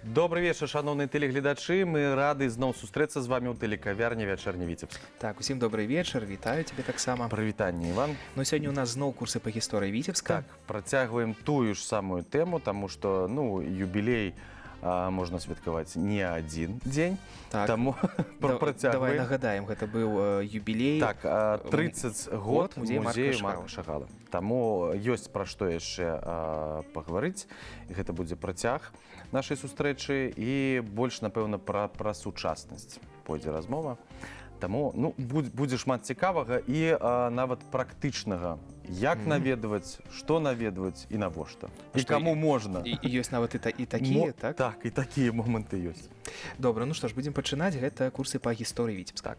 Добрый вечер, шановные телегледачи. Мы рады зноў сустрэцца з вами ў тэлекавярні «Вячэрні Віцебск». Так, усім добрый вечар, вітаю тебе таксама. Прывітанне, Іван. Ну, сёння у нас зноў курсы па гісторыі Віцебска. Так, працягваем тую ж самую тэму, таму што, юбілей можна святкаваць не адзін дзень. Так. Таму працягваем. Давай нагадаем, гэта быў юбілей. Так, 30 год музею Марка Марка Шагала. Таму ёсць пра што яшчэ пагаварыць. Гэта будзе працяг нашай сустрэчы і больш, напэўна, пра сучаснасць пойдзе размова. Таму будзе шмат цікавага і нават практычнага. Як наведваць, што наведваць і навошта. І каму можна. І ёсць нават і такія, так? Так, і такія моманты ёсць. Добра, ну што ж, будзем пачынаць. Гэта курсы па гісторыі Віцебска. Так.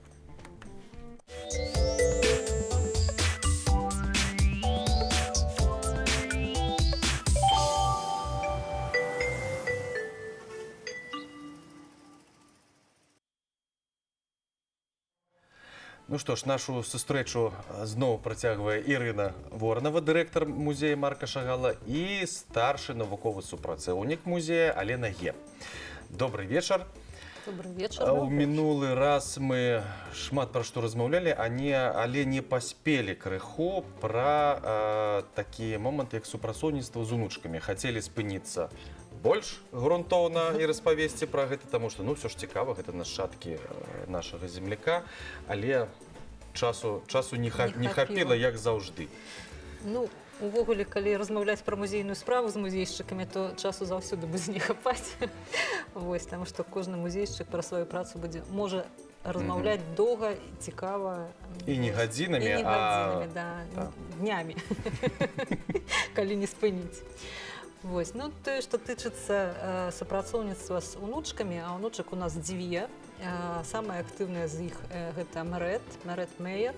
Ну што ж, нашу сустрэчу зноў працягвае Ірына Воранова, дырэктар музея Марка Шагала, і старшы навуковы супрацоўнік музея Алена Ге. Добрый вечар. Добрый вечар. У мінулы раз мы шмат пра што размаўлялі, але не паспелі крыху пра такія моманты, як супрацоўніцтва з унучкамі. Хацелі спыніцца больш грунтоўна і распавесці пра гэта, таму што, ўсё ж цікава, гэта нашчадкі нашага земляка, але часу не хапіла, як заўжды. Увогуле, калі размаўляць пра музейную справу з музейшчыкамі, то часу заўсёды будзе не хапаць. Вось, таму што кожны музейшчык пра сваю працу можа размаўляць доўга, цікава. І не гадзінамі, а днямі, калі не спыніць. Вось, тое, што тычыцца супрацоўніцтва з унучкамі, а унучак у нас дзве. Самая актыўная з іх гэта Мэрет Мэйер.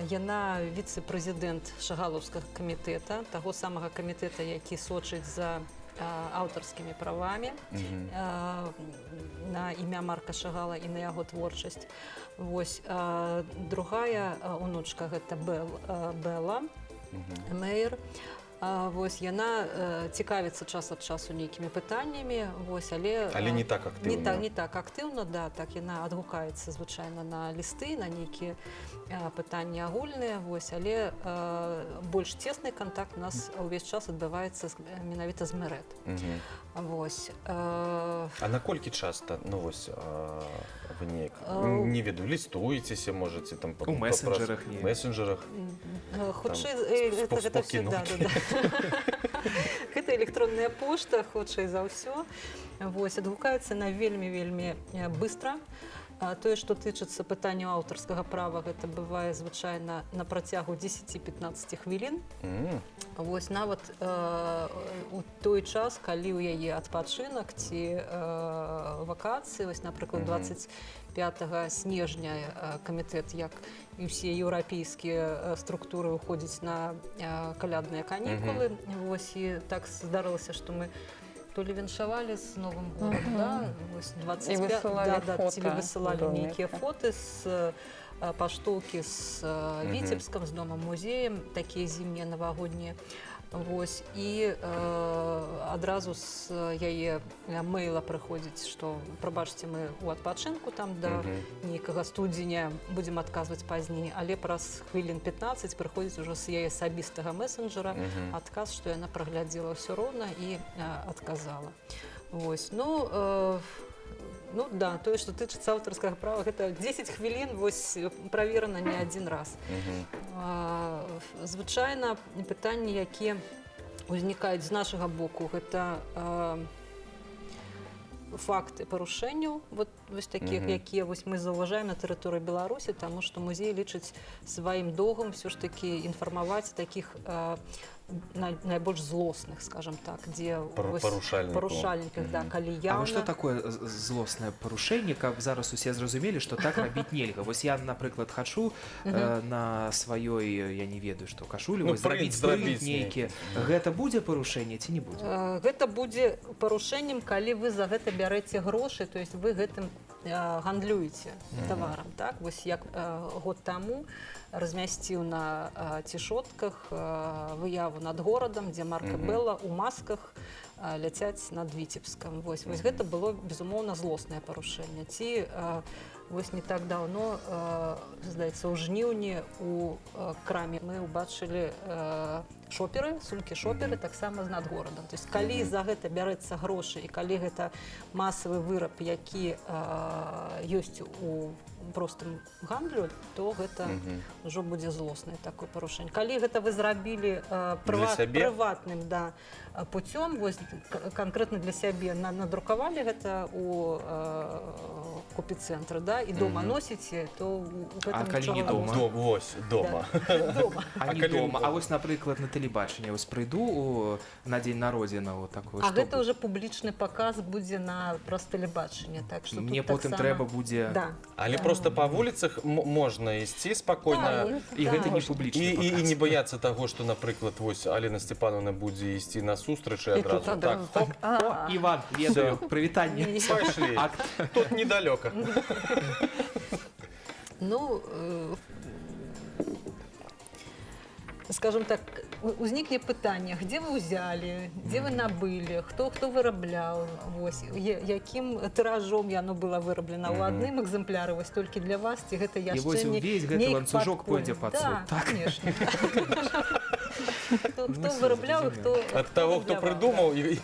Яна віцэ-прэзідэнт Шагалаўскага камітэта, таго самага камітэта, які сочыць за аўтарскімі правамі на імя Марка Шагала і на яго творчасць. Вось, другая унучка гэта Белла Мэйер. Вось, яна цікавіцца час ад часу нейкімі пытаннямі, але не так актыўна. Не так актыўна, да, так яна адгукаецца звычайна на лісты, на нейкія пытанні агульныя, вось, але больш цесны кантакт у нас ўвесь час адбываецца менавіта з Мэрет. Вось. А наколькі часта, вы неяк, не ведаю, лістуецеся, можаце там у месенджерах? У месенджерах. Хутчэй, гэта все, да. Гэта электронная пошта, хутчэй за ўсё. Вось, адгукаецца на вельмі быстра. Тое, што тычыцца пытанняў аўтарскага права, гэта бывае звычайна на працягу 10-15 хвілін. Вось, нават у той час, калі ў яе адпачынак ці вакацыі, вось, напрыклад, 25 снежня камітэт, як і ўсе еўрапейскія структуры ўходзяць на калядныя канікулы. Вось, і так здарылася, што мы то ли віншавалі з Новым годам, да, вось 25, ці высылалі нейкія фоты з паштоўкі з Віцебскам, з домам-музеем, такія зімнія навагоднія. Вось, і адразу з яе мэйла прыходзіць, што, прабачце, мы ў адпачынку там да нейкага студзеня, будзем адказваць пазней, але праз хвілін 15 прыходзіць ужо з яе асабістага месенджера адказ, што яна праглядзела ўсё роўна і адказала. Вось, да, тое, што тычыцца аўтарскага права, гэта 10 хвілін, вось, праверана не адзін раз. Звычайна, пытанні, якія ўзнікаюць з нашага боку, гэта факты парушэнняў, вось такіх, якія мы заўважаем на тэрыторыі Беларусі, таму што музей лічыць сваім доўгам ўсё ж такі інфармаваць такіх найбольш злосных, скажем так, дзе парушальніках, да, калі яўна. А вот што такое злоснае парушэнне, каб зараз усе зразумелі, што так рабіць нельга? Вось я, напрыклад, хачу на сваёй, я не ведаю, што кашулю, зрабіць нейкі. Гэта будзе парушэнне ці не будзе? Гэта будзе парушэннем, калі вы за гэта бярэце грошы, то есть вы гэтым гандлюеце таварам, так? Вось як год таму размясціў на цішотках выяву над горадам, дзе Марка Белла ў масках ляцяць над Віцебскам. Вось гэта было, безумоўна, злоснае парушэнне. Ці вось не так даўно, здаецца, у жніўні у краме мы ўбачылі шоперы, сумкі-шоперы, таксама над горадам. То есть, калі за гэта бярэцца грошы і калі гэта масавы выраб, які ёсць у простым гандлю, то гэта ўжо будзе злоснае такое парушэнне. Калі гэта вы зрабілі прыватным путём, вось канкрэтна для сябе надрукавалі гэта у купі-цэнтры, і дома носіце, то а калі не дома? Вось, дома. А не дома. А вось, напрыклад, на тэлебачанне вось прыйду на дзень народзінаў такое. А гэта ўжо публічны паказ будзе праз тэлебачанне. Мне потым трэба будзе... Але просто па вуліцах можна ісці спакойна. І гэта не публічны паказ. І не бояцца таго, што, напрыклад, вось Алена Степановна будзе ісці на сустрэч і адразу так. О, Іван, ведаю, прывітанне. Пайшлі. Тут недалёка. Ну, скажем так, узникне пытанне, где вы взяли, где вы набылі, хто вырабляў, вось, якім тыражом яно было выраблена ў адным экземпляры, вось толькі для вас, ці гэта яшчэ не... І вось увесь гэты ланцужок пойдзе пад суд. Да, конечно. Хто вырабляў і хто... Ад таго, хто прыдумаў і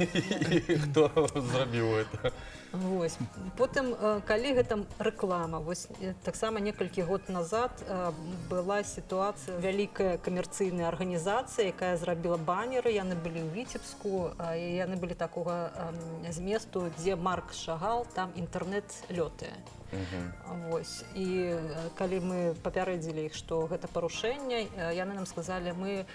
хто зрабіў гэта. Вось. Потым, калі гэта рэклама, вось таксама некалькі год назад была сітуацыя, вялікая камерцыйная арганізацыя, якая зрабіла баннеры, яны былі ў Віцебску, яны былі такога зместу, дзе Марк Шагал, там інтэрнэт лётае. Вось. І калі мы папярэдзілі іх, што гэта парушэнне, яны нам сказалі, мы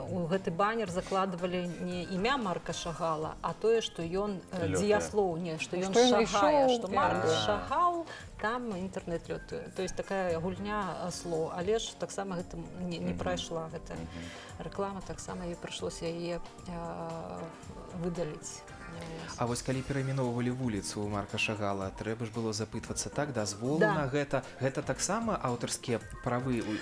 у гэты баннер закладывалі не імя Марка Шагала, а тое, што ён дзеяслоўне, што ён шагае, што Марк Шагал, там інтэрнэт лётае. То есть такая гульня слоў. Але ж таксама гэта не прайшла гэта рэклама, таксама ёй прыйшлося яе выдаліць. А вось калі перайменоўвалі вуліцу ў Марка Шагала, трэба ж было запытвацца так, дазволу на гэта. Гэта таксама аўтарскія правы ў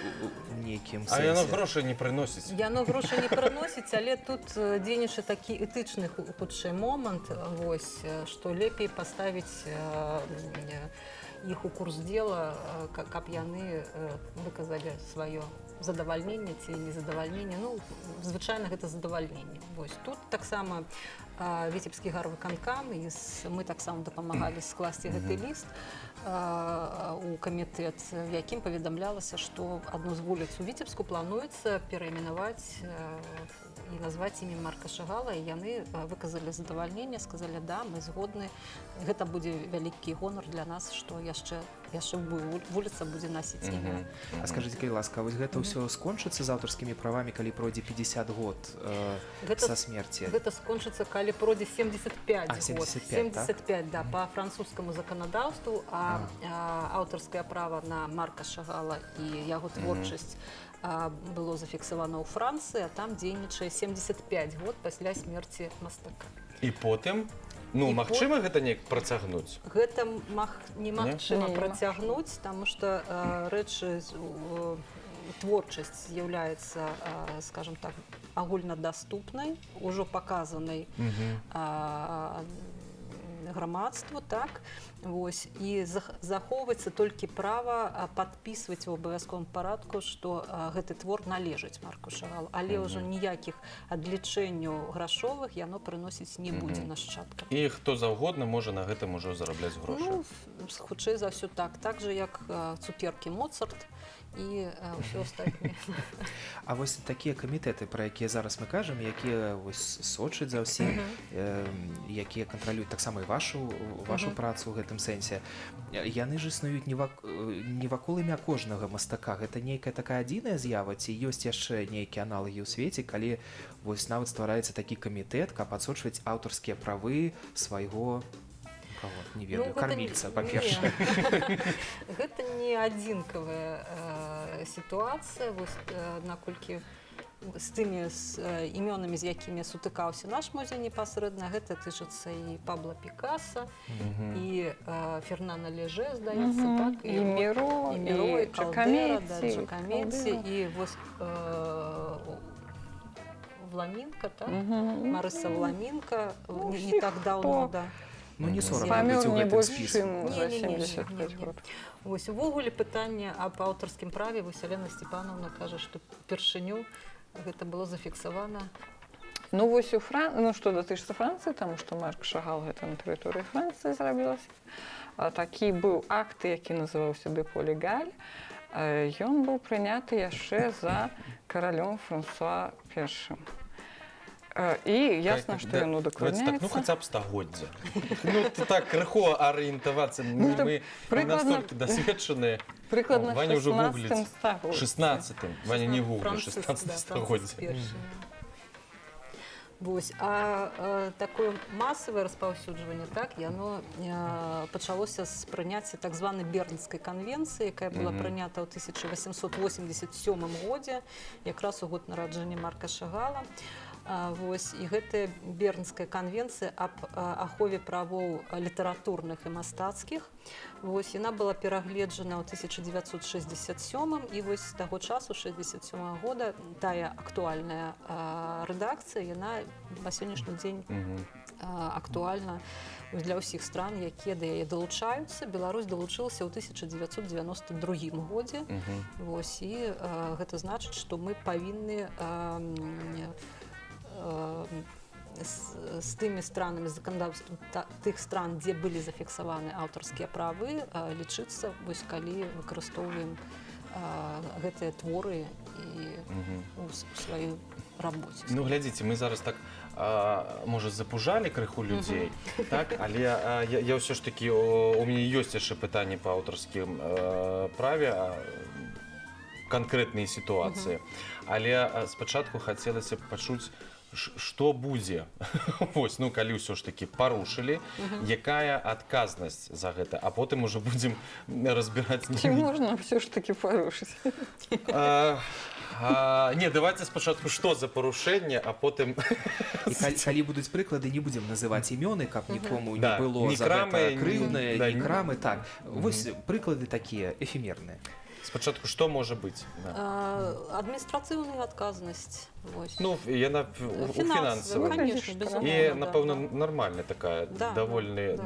нейкім сэнсе? А яно грошай не прыносіць. Яно грошай не прыносіць, але тут дзейнічае такі этычны хутчэй момант, вось, што лепей паставіць іх у курс дела, каб яны выказалі сваё задавальненне ці незадавальненне. Ну, звычайна гэта задавальненне. Вось тут таксама Віцебскі гарвыканкам, і мы таксама дапамагалі скласці гэты ліст у камітэт, в якім паведамлялася, што адну з вуліц у Віцебску плануецца перайменаваць і назваць імя Марка Шагала, і яны выказалі задавальненне, сказалі, да, мы згодны, гэта будзе вялікі гонар для нас, што яшчэ вуліца будзе насіць імя. А скажыце, калі ласка, вось гэта ўсё скончыцца з аўтарскімі правамі, калі пройдзе 50 год са смерці? Гэта скончыцца, калі пройдзе 75 год. 75, да, па французскаму заканадаўству, а аўтарскае права на Марка Шагала і яго творчасць было зафіксавана ў Францыі, а там дзейнічае 75 год пасля смерці мастака. І потым? Ну, магчыма гэта неяк працягнуць? Гэта немагчыма працягнуць, таму што рэчы, творчасць з'яўляецца, скажем так, агульнадаступнай, ужо паказанай грамадству, так, вось, і захоўваецца толькі права падпісваць у абавязковым парадку, што гэты твор належыць Марку Шагалу, але ўжо ніякіх адлічэнняў грашовых яно прыносіць не будзе нашчадкам. І хто заўгодна можа на гэтым ужо зарабляць грошы? Ну, хутчэй за ўсё так, так жа, як цукеркі Моцарт і ўсё астатняе. А вось такія камітэты, пра якія зараз мы кажам, якія сочаць за ўсім, якія кантралююць таксама і вашу працу ў гэтым сэнсе, яны ж існуюць не вакол імя кожнага мастака. Гэта нейкая такая адзіная з'ява, ці ёсць яшчэ нейкія аналагі ў свеце, калі вось нават ствараецца такі камітэт, каб адсочваць аўтарскія правы свайго, не ведаю, кармільца, па-першае. Гэта не адзінкавая сітуацыя, наколькі з тымі імёнамі, з якімі сутыкаўся наш музей непасрэдна, гэта тычыцца і Пабло Пікаса, і Фернана Леже, здаецца, так? І Міро, і Джакаметці, і вось Вламінка, так? Марыса Вламінка, не так даўно, да. Ну, не 40 Памёр быць у не гэтым больш, спіску. чым за 75 год. Вось, увогуле пытанне аб аўтарскім праве вось Алена Степановна кажа, што першыню гэта было зафіксавана. Ну, вось у Францыі, ну, што датычыцца Францыі, таму што Марк Шагал гэта на тэрыторыі Францыі зрабілася. Такі быў акт, які называўся «Депо легаль». Ён быў прыняты яшчэ за каралём Франсуа I. І ясна, што ён удакладняецца. Ну, хаця б стагоддзя. Ну, так, крыху арыентавацца. Мы настолькі дасведчаныя. Прыкладна Ваня ўжо 16 гугліць. стагоддзя. 16-м. Ваня не гуглі, 16 стагоддзя. Вось, а такое масавае распаўсюджванне, так, яно пачалося з прыняцця так званай Бернскай канвенцыі, якая была прынята ў 1887 годзе, якраз у год нараджэння Марка Шагала. Вось, і гэтая Бернская канвенцыя аб ахове правоў літаратурных і мастацкіх. Вось, яна была перагледжана ў 1967 і вось з таго часу, 1967 года, тая актуальная рэдакцыя, яна на сённяшні дзень актуальна для ўсіх стран, якія да яе далучаюцца. Беларусь далучылася ў 1992 годзе. Вось, і гэта значыць, што мы павінны з тымі странамі заканадаўствам тых стран, дзе былі зафіксаваны аўтарскія правы, лічыцца, вось, калі выкарыстоўваем гэтыя творы у сваёй рабоце. Ну, глядзіце, мы зараз так, можа, запужалі крыху людзей, так, але я ўсё ж такі, у мяне ёсць яшчэ пытанні па аўтарскім праве, канкрэтныя сітуацыі. Але спачатку хацелася б пачуць, што будзе, вось, ну, калі ўсё ж такі парушылі, якая адказнасць за гэта, а потым ужо будзем разбіраць... Ці можна ўсё ж такі парушыць? Не, давайте спачатку, што за парушэнне, а потым... І калі будуць прыклады, не будзем называць імёны, каб нікому не было за гэта крыўнае, ні крамы, так. Вось прыклады такія, эфемерныя. Спачатку, што можа быць? Адміністрацыйная адказнасць. Ну, яна фінансавая. І, напэўна, нармальная такая, даволі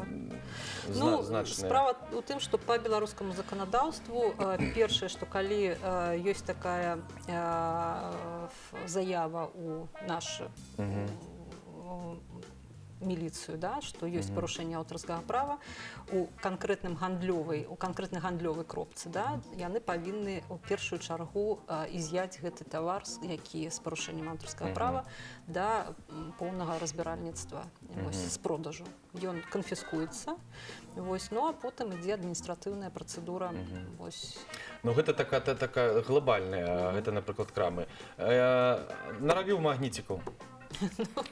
значная. Справа ў тым, што па беларускаму заканадаўству першае, што калі ёсць такая заява ў нашу міліцыю, да, што ёсць парушэнне аўтарскага права у канкрэтнай гандлёвай кропцы, да, яны павінны ў першую чаргу із'яць гэты тавар, які з парушэннем аўтарскага права да поўнага разбіральніцтва, з продажу. Ён канфіскуецца, вось, ну а потым ідзе адміністратыўная працэдура. Ну, гэта такая глобальная, гэта, напрыклад, крамы. Нарабіў магніцікаў.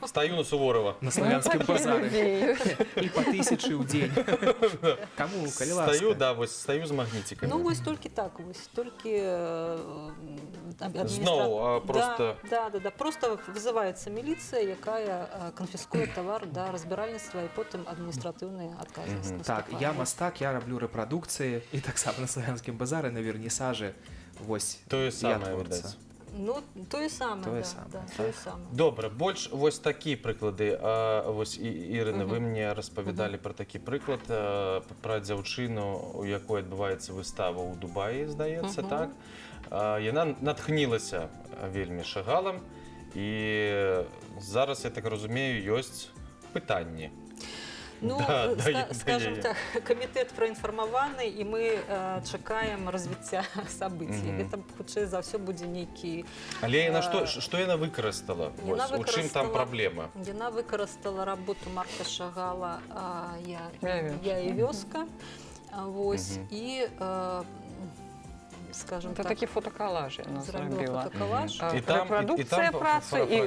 Стаю на Суворова. На Славянскім базары. І па 1000 ў дзень. Каму, калі ласка. Стаю, да, вось, стаю з магнітикамі. Ну, вось толькі так, вось, толькі... Зноў, просто... Да, просто вызываецца міліцыя, якая канфіскуе тавар да разбіральніцтва і потым адміністратыўная адказнасць. Так, я мастак, я раблю рэпрадукцыі, і таксама на Славянскім базары, на вернісажы, вось, тое самае, відаць. Ну, тое самае, да. Добра, больш вось такія прыклады. Вось, Ірына, вы мне распавядалі пра такі прыклад, пра дзяўчыну, у якой адбываецца выстава ў Дубаі, здаецца, так? Яна натхнілася вельмі Шагалам, і зараз, я так разумею, ёсць пытанні. Ну, скажем так, камітэт праінфармаваны, і мы чакаем развіцця сабыцій. Гэта, хутчэй за ўсё, будзе нейкі... Але што яна выкарыстала? У чым там праблема? Яна выкарыстала работу Марка Шагала «Я і вёска». Вось, і... скажем так. Это такі фотокалаж яна зрабіла. Рэпрадукцыя працы, і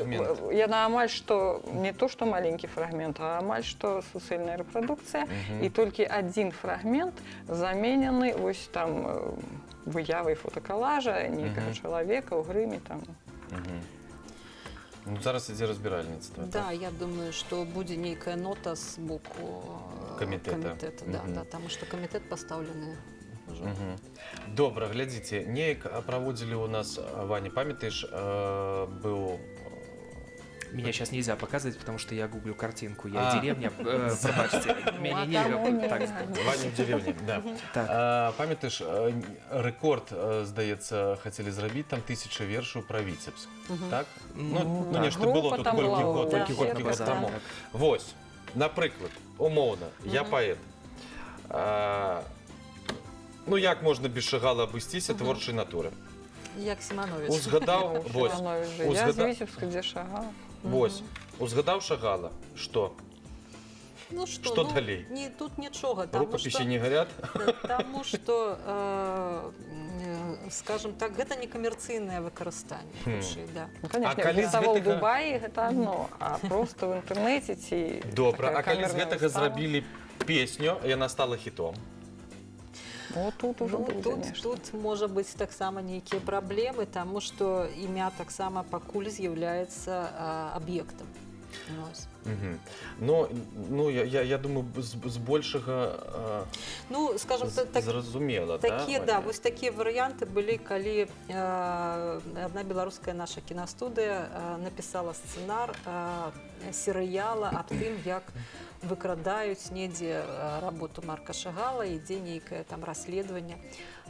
яна амаль што, не то што маленькі фрагмент, а амаль што суцэльная рэпрадукцыя, і толькі адзін фрагмент заменены вось там выявай фотокалажа нейкага чалавека ў грыме там. Ну, зараз ідзе разбіральніцтва. Да, я думаю, што будзе нейкая нота з боку Камітэта. да, Мгм. да, таму што камітэт пастаўлены ўжо. Мгм. Добра, глядзіце, неяк праводзілі у нас, Ваня, памятаеш, быў... Меня сейчас нельзя показывать, потому что я гуглю картинку. Я А. деревня. Пробачьте. Меня нельзя тому так не сделать. Ваня в деревні, да. Так. Памятаєш, рэкорд, здаецца, хацелі зрабіць там 1000 вершаў пра Віцебск, так? Ну, Ну, нешта было група тут там колькі была, год, да, колькі год я год пам'ятаю. таму. Вось, напрыклад, умоўна, я паэт. Ну, як можна без Шагала абысціся творчай натуры? Як Сіманович. Узгадаў, вось, Я з Віцебска, дзе Шагал. вось, узгадаў Шагала, што? Ну што, Што далей? Тут нічога, таму Рукапісі што, не гарят? таму што, скажем так, гэта не камерцыйнае выкарыстанне, хутчэй, да. Ну, А конечно, калі з рисовал гэтага- Дубаі, гэта одно, а просто в інтэрнэце ці... Добра, такая а калі з камерная гэтага выстава? зрабілі песню, яна стала хітом. Вот тут уже Ну, будзе нешта. тут можа быць таксама нейкія праблемы, таму што імя таксама пакуль з'яўляецца аб'ектам. Вось. Мгм. Ну, я думаю, з большага Ну, скажем, так, зразумела, такія, да, Ваня? вось такія варыянты былі, калі адна беларуская наша кінастудыя напісала сцэнар серыяла аб тым, як выкрадаюць недзе работу Марка Шагала, ідзе нейкае там расследаванне.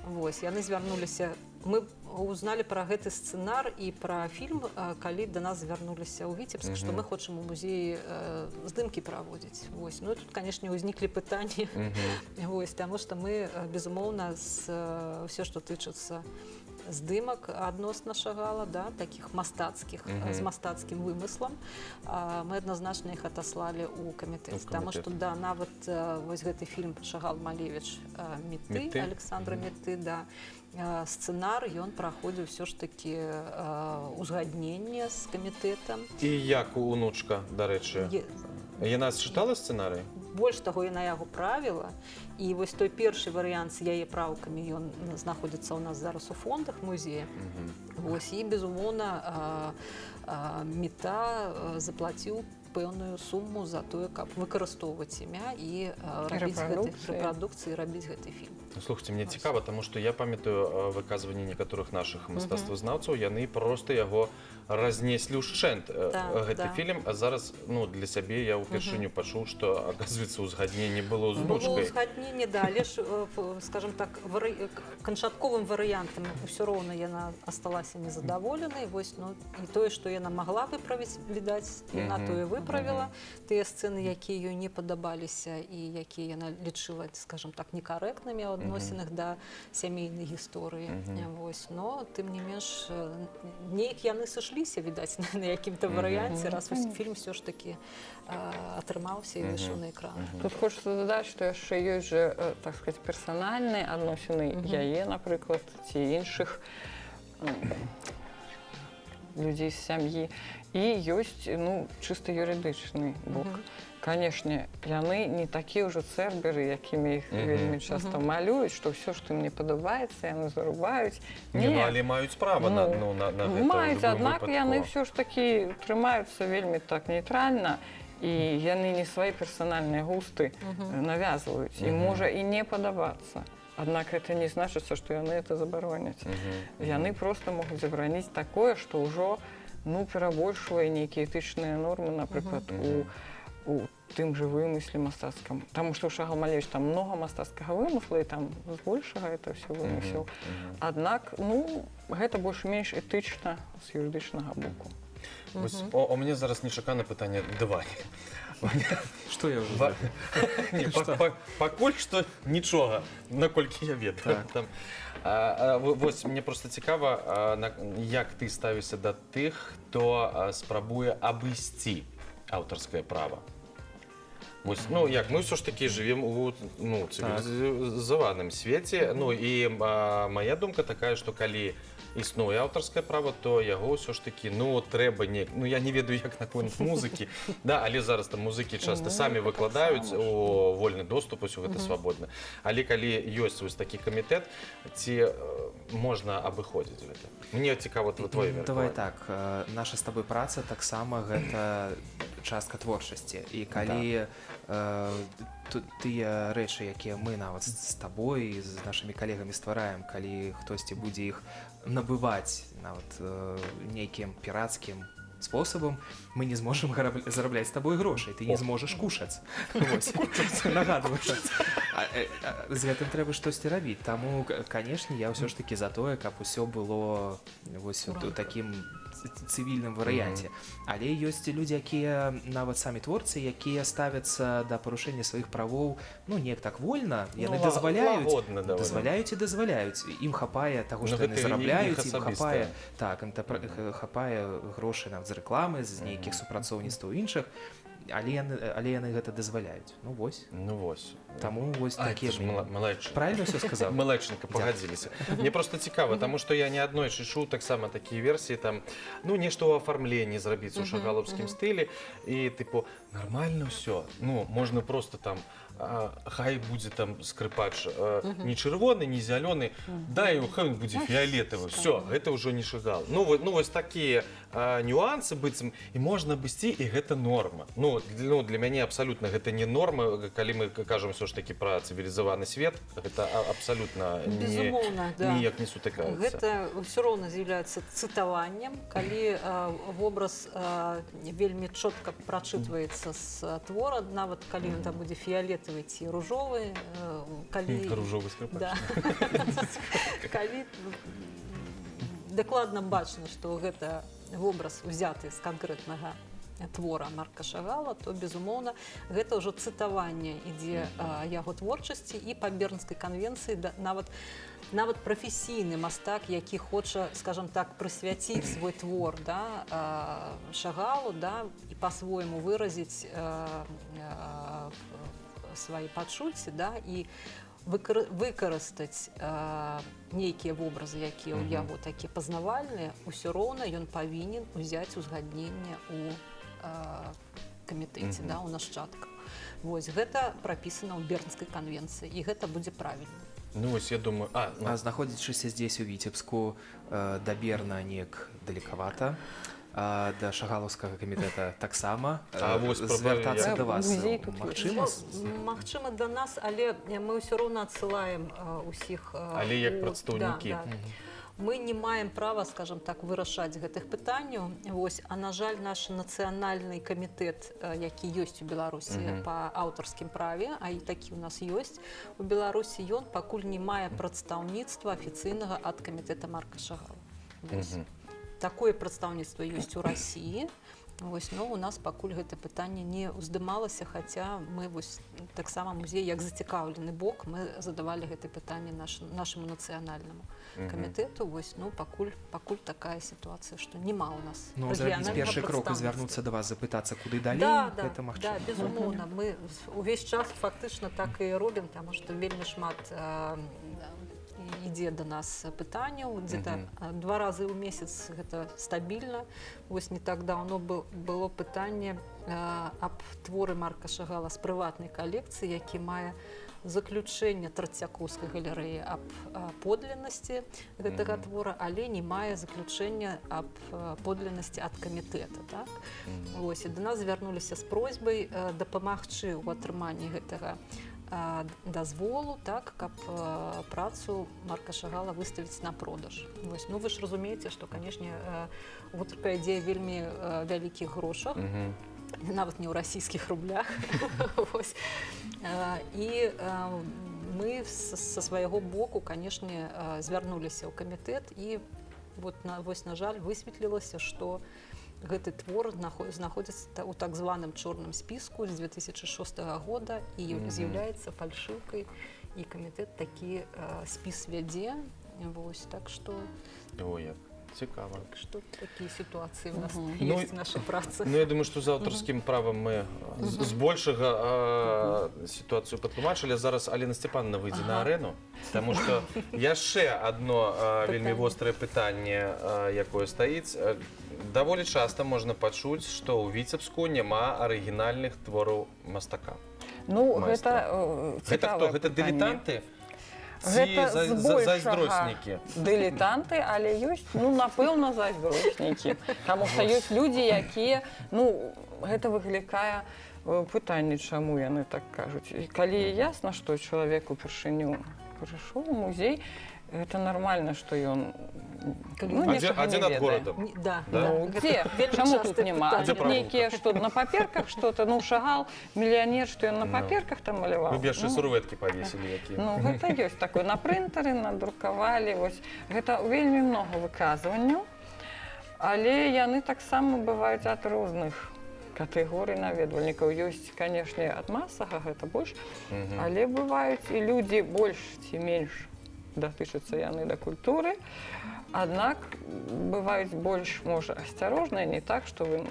Вось, яны звярнуліся, мы узналі пра гэты сцэнар і пра фільм, калі да нас звярнуліся ў Віцебск, што мы хочам у музеі здымкі праводзіць. Вось. Ну і тут, канешне, узніклі пытанні. Вось, таму што мы, безумоўна, ўсё, што тычыцца здымак адносна Шагала, да, такіх мастацкіх, з мастацкім вымыслам, мы адназначна іх атаслалі ў камітэт. Таму што, да, нават вось гэты фільм «Шагал Малевіч» Меты, Александра Меты, да, сцэнар, ён праходзіў ўсё ж такі узгадненне з камітэтам. І як унучка, дарэчы? Яна чытала сцэнарый? Больш таго, яна яго правіла. І вось той першы варыянт з яе праўкамі, ён знаходзіцца ў нас зараз у фондах музея. Вось, і, безумоўна, Мета заплаціў пэўную суму за тое, каб выкарыстоўваць імя і рабіць гэты рэпрадукцыі, рабіць гэты фільм. Слухайте, мне цікава, тому што я памятаю выказванні некаторых нашых мастацтвазнаўцаў, яны проста яго разнеслі ўшчэнт, гэты фільм, а зараз, ну, для сябе я ўпершыню пачуў, што, аказваецца, узгадненне было з унучкай. Было узгадненне, да, але ж, скажем так, канчатковым варыянтам ўсё роўна яна асталася незадаволенай, вось, ну, і тое, што яна магла выправіць, відаць, яна тое выправіла, тыя сцэны, якія ёй не падабаліся і якія яна лічыла, скажем так, некарэктнымі ў адносінах да сямейнай гісторыі. Вось, но, тым не менш, неяк яны сышлі, відаць, на якім-то варыянце, раз фільм все ж таки атрымаўся і выйшаў на экран. Тут хочется дадаць, што яшчэ ёсць же, так сказать, персанальныя адносіны яе, напрыклад, ці іншых людзей з сям'і. І ёсць, ну, чыста юрыдычны бок. Канешне, яны не такія ўжо цэрберы, якімі іх вельмі часта малююць, што ўсё, што им не падабаецца, яны зарубаюць. Не, ну, але маюць права на гэта. Маюць, аднак яны ўсё ж такі трымаюцца вельмі так нейтральна, і яны не свае персанальныя густы навязваюць. І можа і не падабацца. Аднак гэта не значыцца, што яны это забароняць. Яны проста могуць забараніць такое, што ўжо, ну, перабольшвае нейкія этычныя нормы, напрыклад, у тым же вымысле мастацкам. Таму што ў Шагал Малевіч там многа мастацкага вымысла, і там збольшага это ўсё вымысел. Аднак, ну, гэта больш-менш этычна з юрыдычнага боку. У мяне зараз нечаканае пытанне да Вані. Што я ўжо? Пакуль што нічога, наколькі я ведаю. Вось, мне проста цікава, як ты ставішся да тых, хто спрабуе абысці аўтарскае права. Вось, ну, як, мы ўсё ж такі жывем у, ну, цывілізаваным свеце, ну, і мая думка такая, што калі існуе аўтарскае права, то яго ўсё ж такі, ну, трэба не... Ну, я не ведаю, як наконт музыкі, да, але зараз там музыкі часта самі выкладаюць у вольны доступ, усё гэта свабодна. Але калі ёсць вось такі камітэт, ці можна абыходзіць гэта? Мне цікава твоё меркаванне. Давай так, наша з табой праца таксама гэта частка творчасці. І калі тыя рэчы, якія мы нават з табой, з нашымі калегамі ствараем, калі хтосьці будзе іх набываць нават нейкім пірацкім способам, мы не зможам зарабляць з табой грошай, ты не зможаш кушаць. Нагадваю. З гэтым трэба штосьці рабіць. Таму, канешне, я ўсё ж такі за тое, каб усё было вось у такім цывільным варыянце. Але ёсць людзі, якія нават самі творцы, якія ставяцца да парушэння сваіх правоў, ну, неяк так вольна, яны дазваляюць і дазваляюць. Ім хапае таго, што яны зарабляюць, ім хапае, так, ім хапае грошай нават з рэкламы, з нейкіх супрацоўніцтваў іншых, але яны гэта дазваляюць. Ну вось. Таму вось такія... Правильно ўсё сказаў? Малайчынка, пагадзіліся. Мне проста цікава, таму што я не аднойчы чуў таксама такія версіі, там, ну, нешта ў афармленні зрабіць у шагалаўскім стылі, і, тыпу, нармальна ўсё. Ну, можна проста там, хай будзе там скрыпач не чырвоны, не зялёны, дай хай ён будзе фіялетавы. Всё, гэта ўжо не шагал. Ну, вось такія нюансы быццам, і можна абысці, і гэта норма. Ну, для мяне абсалютна гэта не норма, калі мы кажам ўсё ж такі пра цывілізаваны свет, гэта абсалютна ніяк не сутыкаецца. Гэта ўсё роўна з'яўляецца цытаваннем, калі вобраз вельмі чётка прачытваецца з твора, нават калі ён там будзе фіялетавы ці ружовы, калі... Ружовы скрыпач. Калі дакладна бачна, што гэта вобраз узяты з канкрэтнага твора Марка Шагала, то, безумоўна, гэта ўжо цытаванне ідзе яго творчасці, і па Бернскай канвенцыі нават прафесійны мастак, які хоча, скажам так, прысвяціць свой твор Шагалу, і па-свойму выразіць свае пачуцці, і выкарыстаць нейкія вобразы, якія ў яго такі пазнавальныя, усё роўна ён павінен узяць узгадненне ў камітэце, у нашчадках. Вось, гэта прапісана ў Бернскай канвенцыі, і гэта будзе правільна. Ну, вось, я думаю... Знаходзячыся здесь, у Віцебску, да Берна неяк далекавата, да Шагалаўскага камітэта таксама, звяртацца да вас магчыма? Магчыма, да нас, але мы ўсё роўна адсылаем усіх... Але як прадстаўнікі. Мы не маем права, скажем так, вырашаць гэтых пытанняў. А, на жаль, наш нацыянальны камітэт, які ёсць у Беларусі па аўтарскім праве, а і такі ў нас ёсць, у Беларусі ён пакуль не мае прадстаўніцтва афіцыйнага ад камітэта Марка Шагала. Такое прадстаўніцтва ёсць у Расіі, но у нас пакуль гэта пытанне не ўздымалася, хаця мы таксама музей, як зацікаўлены бок, мы задавалі гэта пытанне нашаму нацыянальнаму камітэту. Пакуль такая сітуацыя, што няма ў нас рэгіянальнага прадстаўніцтва. Зрабіць першы крок і звярнуцца да вас, запытацца, куды далей, гэта магчыма? Да, безумоўна. Мы увесь час фактычна так і робім, таму што вельмі шмат ідзе да нас пытанняў, дзе-то 2 разы ў месяц, гэта стабільна. Вось не так даўно было пытанне аб творы Марка Шагала з прыватнай калекцыі, які мае заключэнне Трацякоўскай галерэі аб подлиннасці гэтага твора, але не мае заключэння аб подлиннасці ад камітэта. І да нас звярнуліся з просьбай дапамагчы ў атрыманні гэтага дазволу, каб працу Марка Шагала выставіць на продаж. Вы ж разумееце, што, канешне, гутарка ідзе вельмі вялікіх грошах, нават не ў расійскіх рублях. І мы са свайго боку, канешне, звярнуліся ў камітэт, і на жаль, высветлілася, што гэты твор знаходзіцца ў так званым чорным спіску з 2006 года і з'яўляецца фальшыўкай, і камітэт такі спіс вядзе. Так што... цікаво. Что такие ситуации у нас Ну, есть в нашей праце. Ну, я думаю, что за аўтарскім правам мы з большага сітуацыю патлумачылі. Зараз Алена Степановна выйдзе на арэну, таму што яшчэ адно вельмі вострае пытанне, якое стаіць. Даволі часта можна пачуць, што ў Віцебску няма арыгінальных твораў мастака. Ну, Майстра. гэта Гэта хто? цікавае Гэта пытанне. дылетанты? Гэта зайздроснікі? дылетанты, але ёсць, ну, напэўна, зайздроснікі. Таму што ёсць людзі, якія, ну, гэта выклікае пытанне, чаму яны так кажуць. І калі ясна, што чалавек упершыню прыйшоў у музей, гэта нармальна, што ён А дзе над горадам? Да, Да? Ну, где? Вельмі Чаму частае тут няма? пытанне. Дзе правда? Нейкія, што на паперках што-то, ну, Шагал, мільянер, што ён на Ну. паперках там маляваў. Вы б яшчэ сурветкі павесілі якія. Ну, гэта ёсць такое. На прынтары надрукавалі. Вось. Гэта вельмі много выказванняў, але яны таксама бываюць ад розных катэгорый наведвальнікаў. Ёсць, канешне, ад масага гэта больш, але бываюць і людзі больш ці менш датычацца яны да культуры. Аднак бываюць больш, можа, асцярожныя, не так, што вы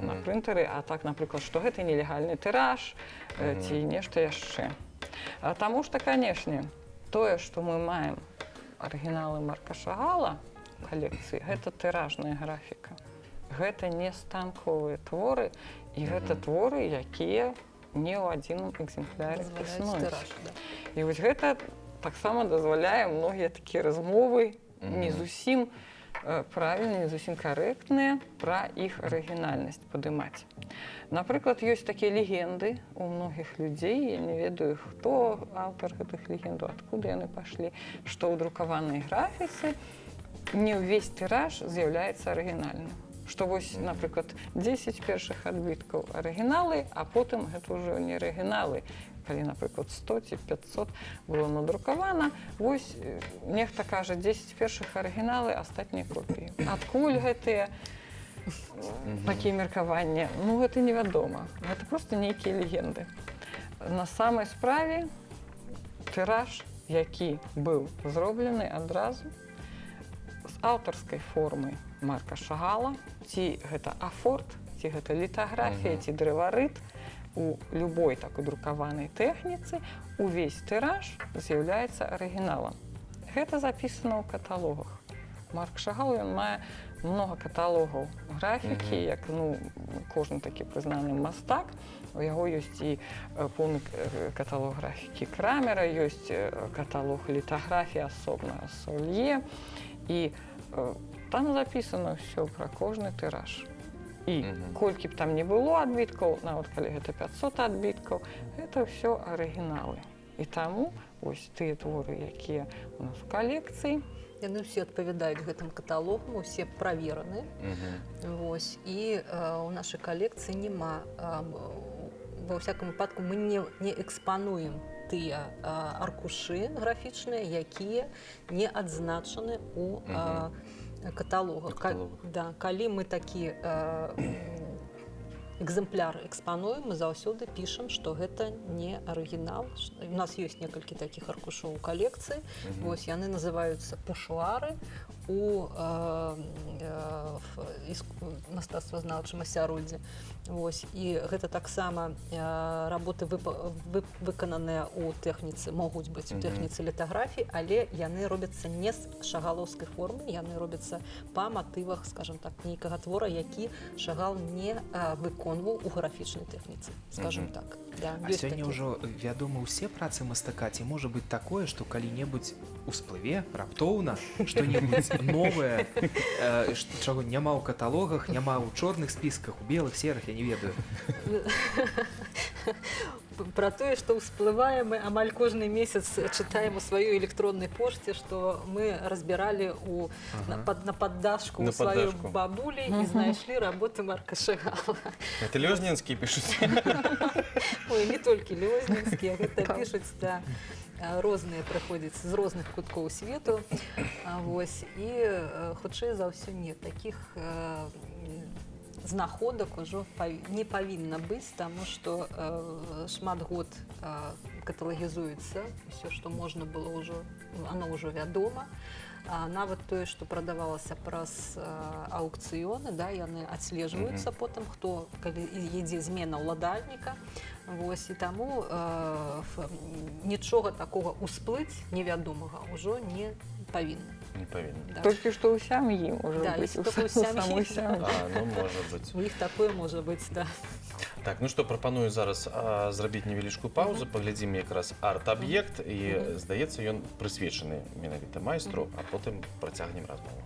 на прынтары, а так, напрыклад, што гэта нелегальны тыраж ці нешта яшчэ. Таму што, канешне, тое, што мы маем арыгіналы Марка Шагала ў калекцыі, гэта тыражная графіка. Гэта не станковыя творы, і гэта творы, якія не ў адзіным экземпляры існуюць. І вось гэта таксама дазваляе многія такія размовы не зусім правільныя, не зусім карэктныя пра іх арыгінальнасць падымаць. Напрыклад, ёсць такія легенды у многіх людзей, я не ведаю, хто аўтар гэтых легендаў, адкуды яны пашлі, што ў друкаванай графіцы не ўвесь тыраж з'яўляецца арыгінальным. Што вось, напрыклад, 10 першых адбіткаў арыгіналы, а потым гэта ўжо не арыгіналы. Калі, напрыклад, 100 ці 500 было надрукавана, вось нехта кажа 10 першых арыгіналы, астатнія копіі. Адкуль гэтыя такія меркаванні? Ну, гэта невядома. Гэта проста нейкія легенды. На самай справе тыраж, які быў зроблены адразу з аўтарскай формы Марка Шагала, ці гэта афорт, ці гэта літаграфія, ці дрэварыт, у любой такой друкаванай тэхніцы увесь тыраж з'яўляецца арыгіналам. Гэта запісана ў каталогах. Марк Шагал, ён мае много каталогаў графікі, як, ну, кожны такі прызнаны мастак. У яго ёсць і поўны каталог графікі Крамера, ёсць каталог літаграфіі асобна Солье, і там запісана ўсё пра кожны тыраж. І колькі б там не было адбіткаў, нават калі гэта 500 адбіткаў, гэта ўсё арыгіналы. І таму вось тыя творы, якія у нас у калекцыі, яны ўсе адпавядаюць гэтым каталогам, усе правераны. Вось. І ў нашай калекцыі няма. Ва ўсякім выпадку мы не экспануем тыя аркушы графічныя, якія не адзначаны ў каталогах. Да, калі мы такі экземпляр экспануем, мы заўсёды пішам, што гэта не арыгінал. У нас ёсць некалькі такіх аркушоў у калекцыі. Вось, яны называюцца пушуары у мастацтвазнаўчым асяроддзі. Вось, і гэта таксама работы выкананыя ў тэхніцы, могуць быць у тэхніцы літаграфіі, але яны робяцца не з шагалаўскай формы, яны робяцца па матывах, скажем так, нейкага твора, які Шагал не выконваў у графічнай тэхніцы, скажем так. Да, а сёння ўжо вядома ўсе працы мастака, ці можа быць такое, што калі-небудзь усплыве раптоўна што-небудзь новае, чаго няма ў каталогах, няма ў чорных спісках, у белых, серых, я не ведаю. Пра тое, што ўсплывае, мы амаль кожны месяц чытаем у сваёй электроннай пошце, што мы разбіралі на паддашку ў сваёй бабулі і знайшлі работы Марка Шагала. Это Лёзнінскія пішуць? Ой, не толькі Лёзнінскія, гэта пішуць, да. Розныя прыходзяць з розных куткоў свету. Вось, і хутчэй за ўсё не такіх знаходак ужо не павінна быць, таму што шмат год каталагізуецца ўсё, што можна было ўжо, оно ўжо вядома. нават тое, што прадавалася праз аукцыёны, да, яны адслежваюцца потым, хто калі ідзе змена ўладальніка. Вось, і таму нічога такога ўсплыць невядомага ўжо не павінна. Не павінна. Да. Толькі што ў сям'і можа Да, быць. если только у сям'і. Ну, можа быць. У іх такое можа быць, да. Так, ну што, прапаную зараз зрабіць невялічкую паузу, паглядзім якраз арт-аб'ект, і, здаецца, ён прысвечаны менавіта майстру, а потым працягнем размову.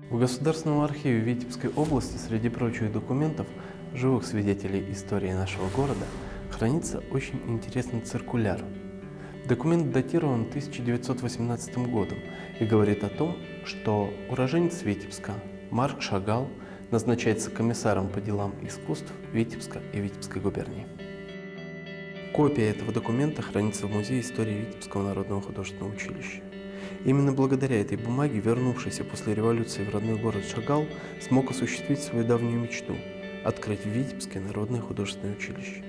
В Государственном архиве Витебской области, среди прочих документов, живых свидетелей истории нашего города, хранится очень интересный циркуляр. Документ датирован 1918 годом и говорит о том, что уроженец Витебска Марк Шагал назначается комиссаром по делам искусств Витебска и Витебской губернии. Копия этого документа хранится в Музее истории Витебского народного художественного училища. Именно благодаря этой бумаге вернувшийся после революции в родной город Шагал смог осуществить свою давнюю мечту – открыть в Витебске народное художественное училище.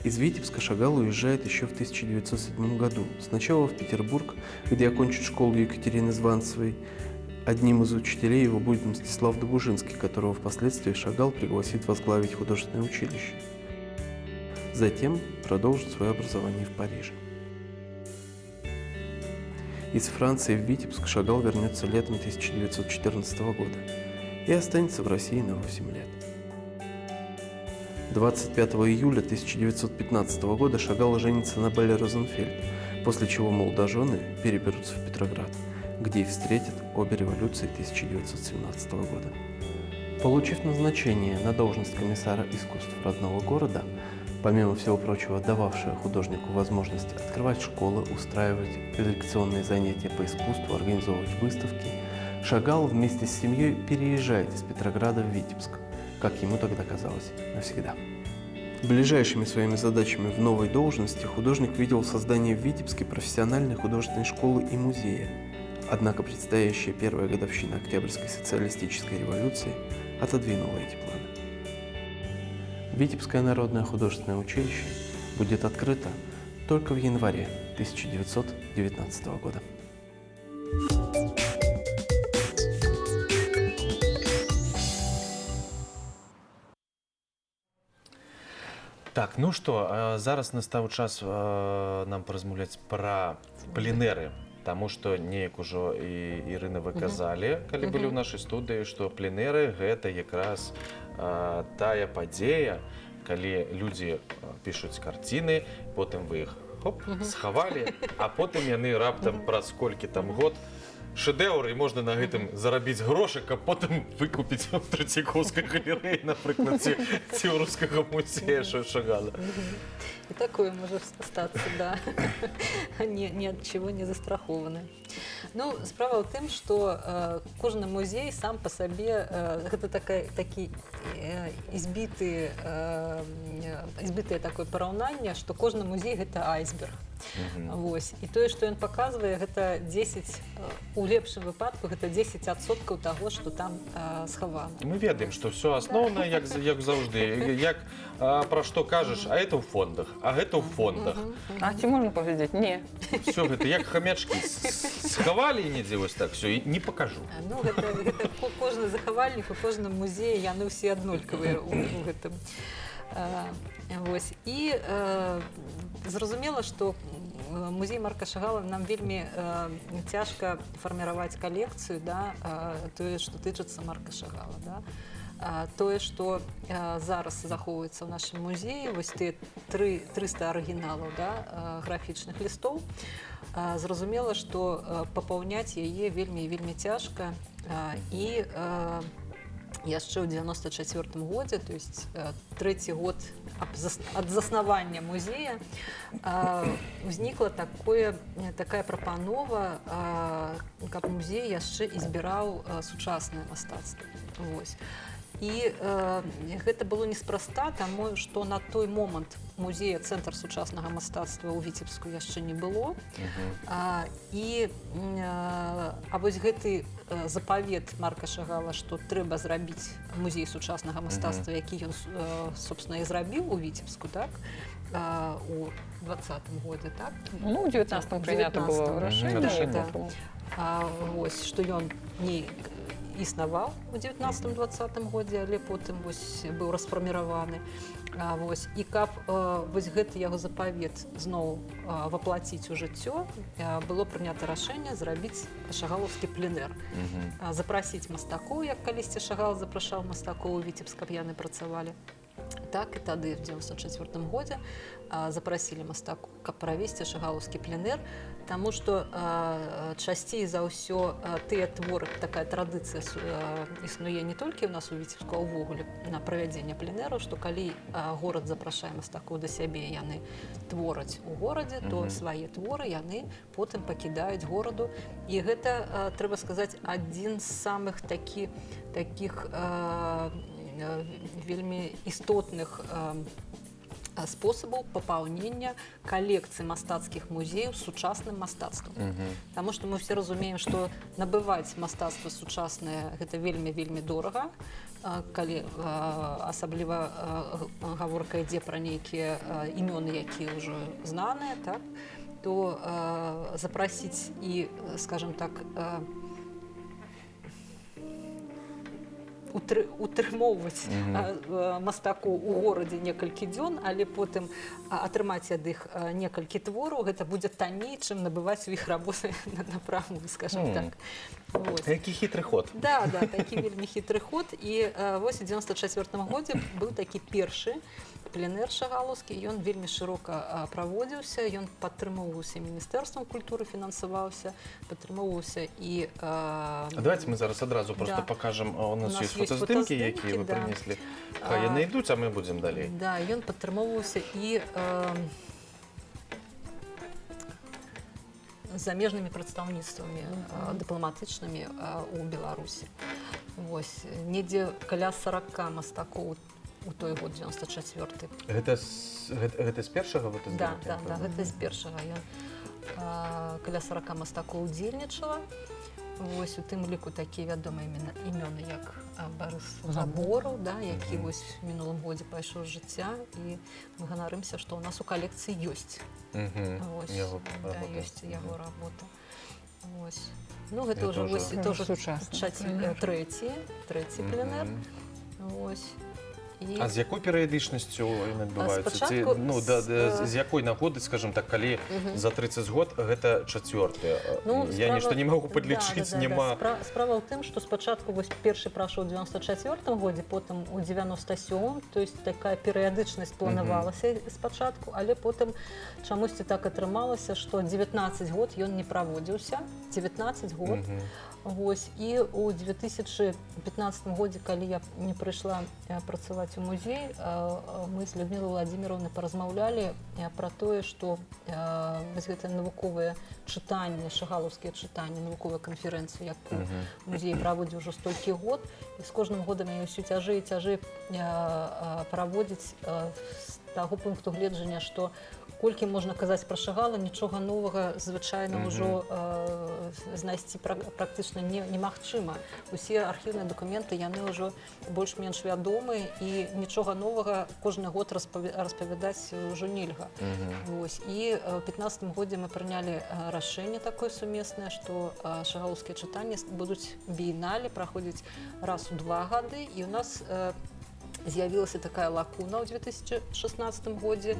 Из Витебска Шагал уезжает еще в 1907 году. Сначала в Петербург, где окончит школу Екатерины Званцевой. Одним из учителей его будет Мстислав Добужинский, которого впоследствии Шагал пригласит возглавить художественное училище. Затем продолжит свое образование в Париже. Из Франции в Витебск Шагал вернется летом 1914 года и останется в России на 8 лет. 25 июля 1915 года Шагал женится на Белле Розенфельд, после чего молодожены переберутся в Петроград, где и встретят обе революции 1917 года. Получив назначение на должность комиссара искусств родного города, помимо всего прочего дававшая художнику возможность открывать школы, устраивать лекционные занятия по искусству, организовывать выставки, Шагал вместе с семьей переезжает из Петрограда в Витебск, как ему тогда казалось, навсегда. Ближайшими своими задачами в новой должности художник видел создание в Витебске профессиональной художественной школы и музея. Однако предстоящая первая годовщина Октябрьской социалистической революции отодвинула эти планы. Витебское народное художественное училище будет открыто только в январе 1919 года. Так, ну што, зараз настаў час нам паразмаўляць пра пленэры, таму што неяк ужо і Ірына вы казалі, калі былі ў нашай студыі, што пленэры гэта якраз тая падзея, калі людзі пішуць карціны, потым вы іх схавалі, а потым яны раптам праз колькі там год шэдэўр, і можна на гэтым зарабіць грошы, каб потым выкупіць у Трэцякоўскай галерэі, напрыклад, ці ў Рускага музея Шагала. И такое может остаться, да. Ни от чего не застрахованы. Ну, справа в тым, что кожны музей сам по сабе гэта такі избітае такое параўнанне, што кожны музей гэта айсберг. Вось. І тое, што ён паказвае, гэта 10, у лепшым выпадку, гэта 10% таго, што там схавана. Мы ведаем, што ўсё асноўнае, як заўжды. Як пра што кажаш, а гэта ў фондах, а гэта ў фондах. А ці можна паглядзець? Не. Всё гэта як хамячкі. Схавалі і недзе вось так, всё, і не пакажу. Ну, гэта кожны захавальнік, у кожным музеі яны ўсе аднолькавыя у гэтым. Вось. І зразумела, што музей Марка Шагала нам вельмі цяжка фарміраваць калекцыю, да, тое, што тычыцца Марка Шагала. Да. Тое, што зараз захоўваецца ў нашым музеі, вось тыя 300 арыгіналаў, да, графічных лістоў, зразумела, што папаўняць яе вельмі і вельмі цяжка. І яшчэ ў 94 годзе, то есть трэці год ад заснавання музея, узнікла такая прапанова, каб музей яшчэ і збіраў сучаснае мастацтва. Вось. і гэта было неспроста, таму што на той момант музея цэнтр сучаснага мастацтва ў Віцебску яшчэ не было. Вось гэты запавет Марка Шагала, што трэба зрабіць музей сучаснага мастацтва, які ён, собственно, і зрабіў у Віцебску, так, у 20-м годзе, так? Ну, у 19-м прынята было рашэнне. Вось, што ён не існаваў у 19-20 годзе, але потым вось быў расфарміраваны. Вось, і каб вось гэты яго запавет зноў ваплаціць у жыццё, было прынята рашэнне зрабіць шагалаўскі пленэр. Запрасіць мастакоў, як калісьці Шагал запрашаў мастакоў у Віцебск, каб яны працавалі. Так, і тады, в 94 годзе, запрасілі мастаку, каб правесці шагалаўскі пленэр, таму што часцей за ўсё тыя творы, такая традыцыя існуе не толькі ў нас у Віцебску, а ўвогуле на правядзенне пленэраў, што калі горад запрашае мастакоў да сябе, яны твораць у горадзе, то свае творы яны потым пакідаюць гораду. І гэта, трэба сказаць, адзін з самых такіх вельмі істотных спосабаў папаўнення калекцыі мастацкіх музеяў сучасным мастацтвам. Таму што мы все разумеем, што набываць мастацтва сучаснае гэта вельмі дорага, калі асабліва гаворка ідзе пра нейкія імёны, якія ўжо знаныя, так, то запрасіць і, скажем так, утрымоўваць мастакоў у горадзе некалькі дзён, але потым атрымаць ад іх некалькі твораў, гэта будзе танней, чым набываць у іх работы напраму, скажем так. Які хітры ход. Да, такі вельмі хітры ход. І вось у 94 годзе быў такі першы пленэр шагалаўскі, ён вельмі шырока праводзіўся, ён падтрымоўваўся Міністэрствам культуры, фінансаваўся, падтрымоўваўся і... Давайте мы зараз адразу просто покажем, у нас ёсць фотаздымкі, якія вы прынеслі. Яны ідуць, а мы будзем далей. Да, ён падтрымоўваўся і замежнымі прадстаўніцтвамі дыпламатычнымі ў Беларусі. Вось, недзе каля 40 мастакоў у той год, 94-й. Гэта з першага фотаздымкі? Да, гэта з першага. Каля 40 мастакоў удзельнічала. Вось у тым ліку такія вядомыя імёны, як Барыс Забораў, які вось в мінулым годзе пайшоў з жыцця, і мы ганарымся, што ў нас у калекцыі ёсць. Ёсць яго работа. Ну, гэта ўжо трэці пленэр. А з якой перыядычнасцю ён адбываецца? З якой нагоды, скажем так, калі за 30 год гэта чацвёрты? Я нешта не магу падлічыць, няма... Справа ў тым, што спачатку першы прайшоў у 94 годзе, потым у 97-м, то есть такая перыядычнасць планавалася спачатку, але потым чамусьці так атрымалася, што 19 год ён не праводзіўся, 19 год. Вось, і ў 2015 годзе, калі я не прыйшла працаваць у музей, мы з Людмілай Владзіміровнай паразмаўлялі пра тое, што вось гэтыя навуковыя чытанні, шагалаўскія чытанні, навуковыя канферэнцыі, як у музеі праводзіў ўжо столькі год, і з кожным годам я ўсё цяжэй і цяжэй праводзіць з таго пункту гледжання, што колькі можна казаць пра Шагала, нічога новага звычайна ўжо знайсці практычна немагчыма. Усе архіўныя дакументы, яны ўжо больш-менш вядомы, і нічога новага кожны год распавядаць ўжо нельга. І ў 15 годзе мы прынялі рашэнне такое сумеснае, што шагалаўскія чытанні будуць біеннале праходзіць раз у 2 гады, і ў нас з'явілася такая лакуна ў 2016 годзе,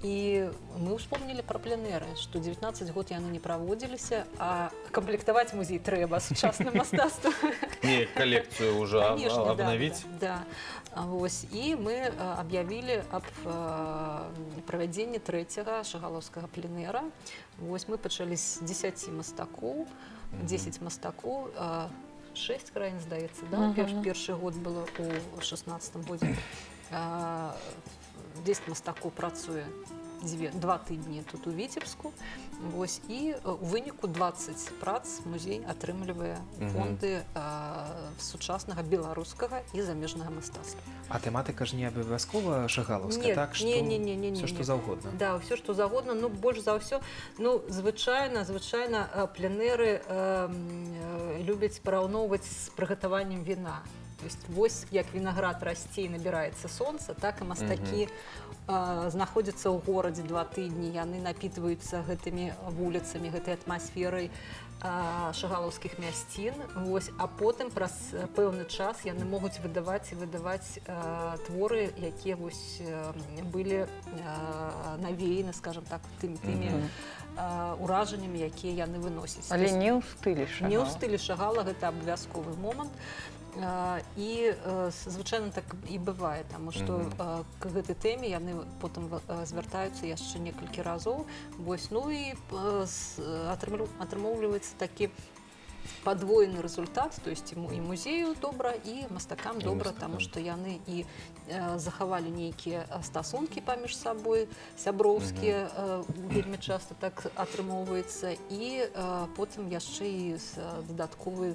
і мы ўспомнілі пра пленэры, што 19 год яны не праводзіліся, а камплектаваць музей трэба сучасным мастацтвам. Не, калекцыю ўжо абнавіць. Да. І мы аб'явілі аб правядзенні трэцяга шагалаўскага пленэра. Мы пачалі з 10 мастакоў, 10 мастакоў, 6 краін, здаецца, першы год было у 16 годзе. 10 мастакоў працуе 2 тыдні тут у Віцебску. І у выніку 20 прац музей атрымлівае фонды сучаснага беларускага і замежнага мастацтва. А тэматыка ж не абавязкова шагалаўская, Не, так што не. все што заўгодна. Да, все, што загодна, ну, больш за ўсё, ну, звычайна, пленэры любяць параўноўваць з прыгатаваннем віна. То есть, вось як вінаград расце і набіраецца сонца, так і мастакі знаходзяцца ў горадзе 2 тыдні, яны напітваюцца гэтымі вуліцамі, гэтай атмасферай шагалаўскіх мясцін, вось, а потым праз пэўны час яны могуць выдаваць творы, якія вось былі навеяны, скажем так, тымі уражаннямі, якія яны выносяць. Але не ў стылі Шагала. Не ў стылі Шагала, гэта абавязковы момант. І звычайна так і бывае, таму што к гэтай тэме яны потым звяртаюцца яшчэ некалькі разоў. Вось, ну і атрымоўваецца такі падвоены результат, то есть і музею добра, і мастакам добра, таму што яны і захавалі нейкія стасункі паміж сабой, сяброўскія, вельмі часта так атрымоўваецца, і потым яшчэ і дадатковыя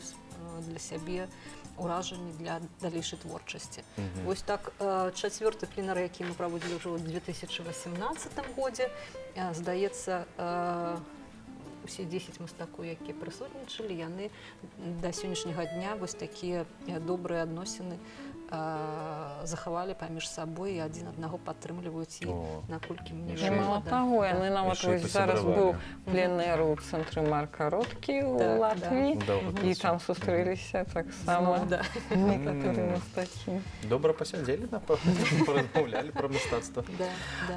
для сябе уражанні для далейшай творчасці. Вось так, 4-й пленэр, які мы праводзілі ўжо ў 2018 годзе, здаецца, усе 10 мастакоў, якія прысутнічалі, яны да сённяшняга дня вось такія добрыя адносіны захавалі паміж сабой і адзін аднаго падтрымліваюць, і наколькі мне І мала таго, яны нават вось зараз быў пленэр у цэнтры Марка Роткі ў Латвіі, і там сустрэліся таксама некаторыя мастакі. Добра пасядзелі, напэўна, паразмаўлялі пра мастацтва.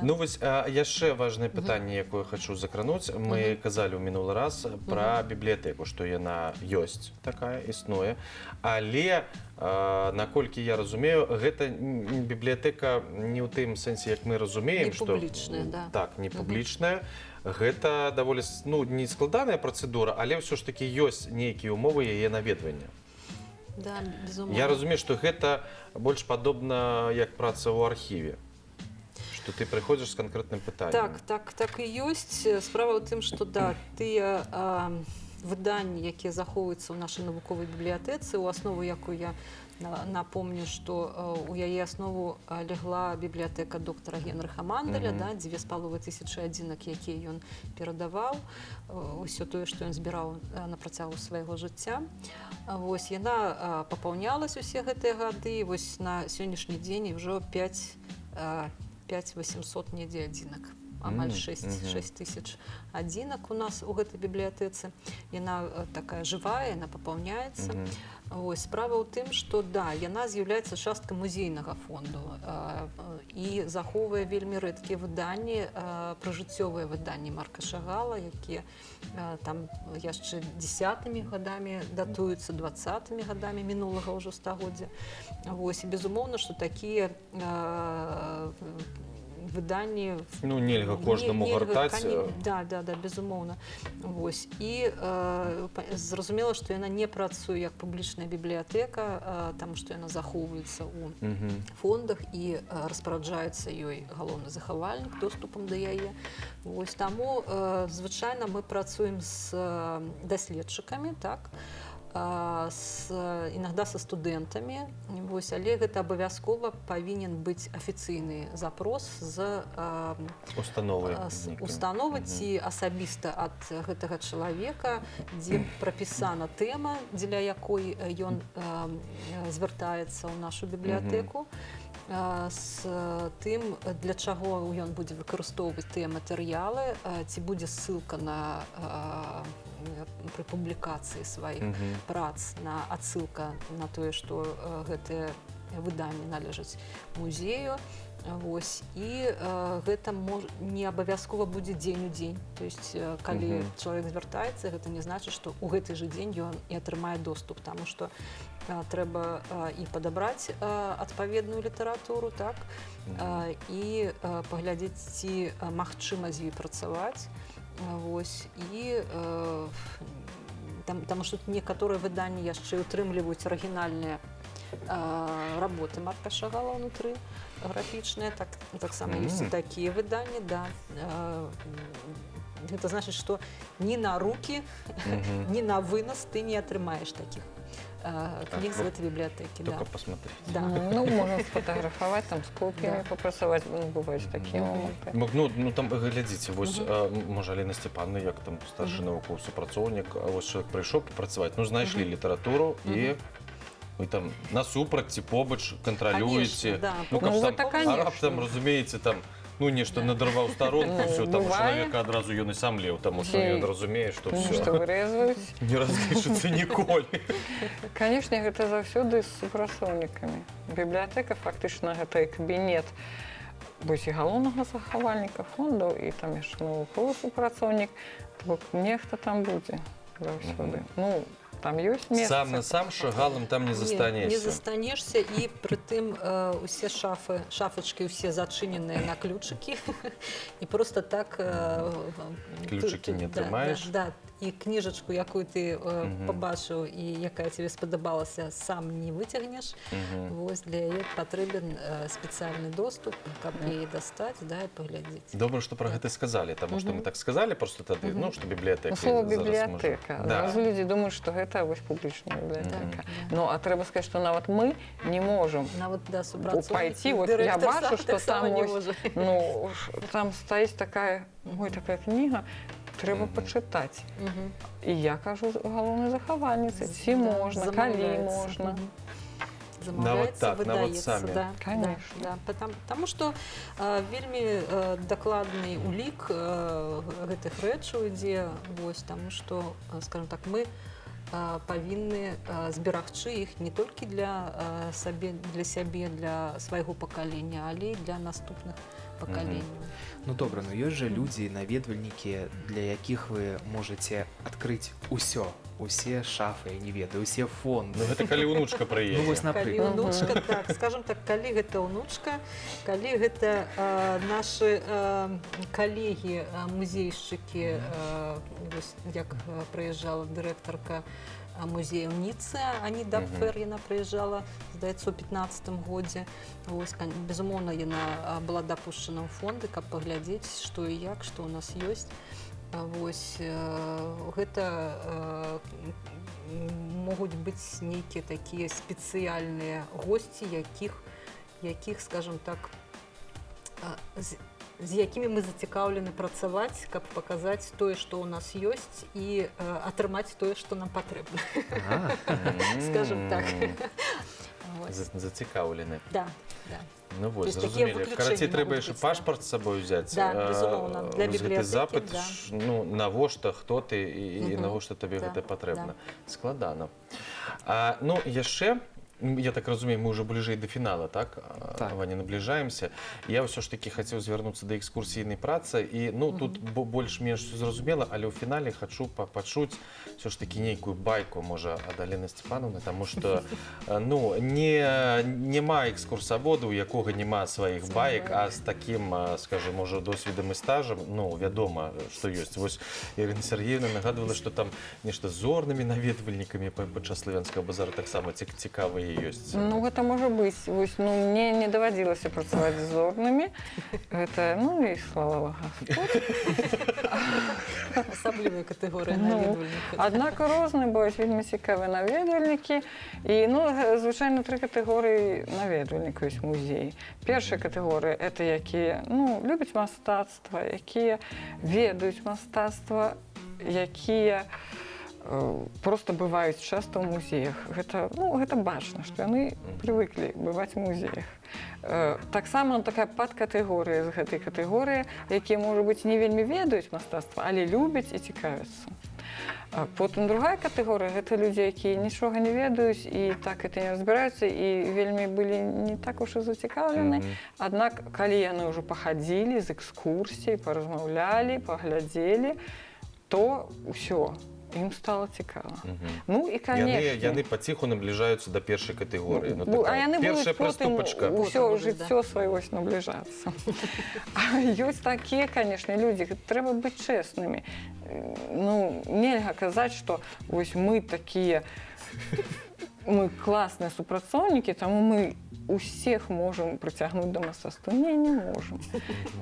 Ну вось яшчэ важнае пытанне, якое хочу закрануць. Мы казалі ў мінулы раз пра бібліятэку, што яна ёсць, такая існуе, але наколькі я разумею, гэта бібліятэка не ў тым сэнсе, як мы разумеем, што... Не публічная, да. Так, не публічная. Гэта даволі, ну, не складаная працэдура, але ўсё ж такі ёсць нейкія умовы яе наведвання. Да, безумоўна. Я разумею, што гэта больш падобна як праца ў архіве. Што ты прыходзіш з канкрэтным пытаннем. Так і ёсць. Справа ў тым, што да, тыя выданні, якія захоўваюцца ў нашай навуковай бібліятэцы, у аснову якой я напомню, што у яе аснову легла бібліятэка доктара Генрыха Манделя, 2500 адзінак, якія ён перадаваў, усё тое, што ён збіраў на працягу свайго жыцця. Вось, яна папаўнялась усе гэтыя гады, вось на сённяшні дзень ўжо 5800 недзе адзінак. Амаль 6000 адзінак у нас у гэтай бібліятэцы. Яна такая жывая, яна папаўняецца. Вось, справа ў тым, што да, яна з'яўляецца часткай музейнага фонду і захоўвае вельмі рэдкія выданні, прыжыццёвыя выданні Марка Шагала, якія там яшчэ 10-мі гадамі датуюцца, 20-мі гадамі минулага ўжо стагоддзя. Вось, і безумоўна, што такія выданні... Ну, нельга кожнаму гартаць. Да, безумоўна. Вось. І зразумела, што яна не працуе як публічная бібліятэка, таму што яна захоўваецца ў фондах і распараджаецца ёй галоўны захавальнік доступам да яе. Вось, таму звычайна мы працуем з даследчыкамі, так, иногда со студэнтамі, але гэта абавязкова павінен быць афіцыйны запрос з установы ці асабіста ад гэтага чалавека, дзе прапісана тэма, дзеля якой ён звяртаецца ў нашу бібліятэку, з тым, для чаго ён будзе выкарыстоўваць тыя матэрыялы, ці будзе ссылка на пры публікацыі сваіх прац, на адсылка на тое, што гэтыя выданні належаць музею. Вось. І гэта не абавязкова будзе дзень у дзень. То есть, калі чалавек звяртаецца, гэта не значыць, што ў гэты жа дзень ён і атрымае доступ, таму што трэба і падабраць адпаведную літаратуру, так, і паглядзець, ці магчыма з ёй працаваць. Вось. І таму што некаторыя выданні яшчэ утрымліваюць арыгінальныя работы Марка Шагала ўнутры, графічныя, таксама ёсць і такія выданні, да. гэта значыць, што ні на рукі, ні на вынос ты не атрымаеш такіх кніг з гэтай бібліятэкі. Только посмотреть. Да. Ну, можно сфотографовать, там, с копиями попрацаваць, ну, бываюць такія моманты. Ну там глядзіце, вось можа Алена Сцепановна, як там старшы навуковы супрацоўнік, вось чалавек прыйшоў папрацаваць, ну знайшлі літаратуру і вы там насупраць ці побач кантралюеце. Конечно, да. Ну каб Ну, там гэта, конечно. раптам, разумееце, там ну нешта надрываў старонку, Ну, ўсё, там у бывае. чалавека адразу ён і сам леў, таму што Ці- ён разумее, што Ну, ўсё што вырэзваюць. не разлічыцца ніколі. Канешне, гэта заўсёды з супрацоўнікамі. Бібліятэка фактычна гэта і кабінет вось і галоўнага захавальніка фондаў, і там яшчэ навуковы супрацоўнік, то бок нехта там будзе заўсёды. Ну, там ёсць месца. Сам на сам шагалам там не Не застанешся. застанешся, і прытым усе шафачкі ўсе зачыненыя на ключыкі, і просто так Ключыкі не атрымаеш? Да, і кніжачку, якую ты пабачыў і якая тебе спадабалася, сам не выцягнеш. Вось для яе патрэбен спецыяльны доступ, каб яе дастаць, да, і паглядзець. Добра, што пра гэта сказалі, таму што мы так сказалі просто тады, ну, што бібліятэка. Ну, слово бібліятэка. Зразу людзі думаюць, што гэта вось публічная бібліятэка. Ну, а трэба сказаць, што нават мы не можам Нават да пайти, вот я бачу, что там вось, ну, там стаіць такая, ой, такая кніга, трэба пачытаць. І я кажу галоўнай захавальніцы, ці можна, калі можна. Нават так, нават выдаецца, самі. да, Конечно. да, потому што вельмі дакладны улік гэтых рэчаў ідзе, вось, таму што, скажем так, мы павінны зберагчы іх не толькі для сябе, для свайго пакалення, але і для наступных пакаленняў. Ну добра, ну ёсць жа людзі, наведвальнікі, для якіх вы можаце адкрыць усё, усе шафы, я не ведаю, усе фонды. Ну, гэта калі ўнучка Ну прыедзе. вось, Калі напрыклад. ўнучка, так, скажем так, калі гэта ўнучка, калі гэта нашы калегі, музейшчыкі, вось, як прыязджала дырэктарка музея ў Ніцы, Ані Дапфер, яна прыязджала, здаецца, у 15-м годзе. Вось, безумоўна, яна была дапушчана ў фонды, каб паглядзець, што і як, што ў нас ёсць. Вось, гэта могуць быць нейкія такія спецыяльныя госці, якіх, скажем так, з якімі мы зацікаўлены працаваць, каб паказаць тое, што ў нас ёсць, і атрымаць тое, што нам патрэбна. Скажем так. Зацікаўлены. Да, да. Ну То вось, есть такія зразумелі. выключэнні Карацей, трэба могуць яшчэ быць, пашпарт з сабой узяць. Да, безумоўна, для Гэты бібліятэкі, запыт, да. ну, навошта, хто ты і навошта табе Да, гэта патрэбна. да. Складана. Ну, яшчэ, я так разумею, мы ўжо бліжэй да фінала, так? Так. Ваня, набліжаемся. Я ўсё ж такі хацеў звярнуцца да экскурсійнай працы, і, ну, тут больш-менш зразумела, але ў фінале хачу пачуць ўсё ж такі нейкую байку, можа, ад Алены Сцепановны, таму што, ну, няма экскурсавода, у якога няма сваіх баек, а з такім, скажем, можа, досведам і стажам, ну, вядома, што ёсць. Вось Ірына Сергеевна нагадвала, што там нешта з зорнымі наведвальнікамі падчас славянскага базару таксама цікавыя ёсць. Ну, гэта можа быць. Вось, ну, мне не даводилася працаваць з зорнымі. Гэта, ну, і слава Господь. Асаблівая катэгорыя Ну, наведвальнікаў. аднак розныя бываюць вельмі цікавыя наведвальнікі. І, ну, звычайна 3 катэгорыі наведвальнікаў ёсць музеі. Першая катэгорыя – это якія, ну, любяць мастацтва, якія ведаюць мастацтва, якія просто бываюць часта ў музеях. Гэта, ну, гэта бачна, што яны прывыклі бываць у музеях. Таксама такая падкатэгорыя з гэтай катэгорыі, якія, можа быць, не вельмі ведаюць мастацтва, але любяць і цікавяцца. Потым другая катэгорыя – гэта людзі, якія нічога не ведаюць і так гэта не разбіраюцца і вельмі былі не так уж і зацікаўлены. Аднак, калі яны ўжо пахадзілі з экскурсіяй, паразмаўлялі, паглядзелі, то ўсё. Ім стала цікава. Ну і, канешне... Яны паціху набліжаюцца да першай катэгорыі. А яны будуць потым ўсё Потым, жыццё сваё набліжацца. А ёсць такія, канешне, людзі, трэба быць чэснымі. Ну, нельга казаць, што вось мы такія, мы класныя супрацоўнікі, таму мы усіх можам прыцягнуць да мастацтва? Не можам.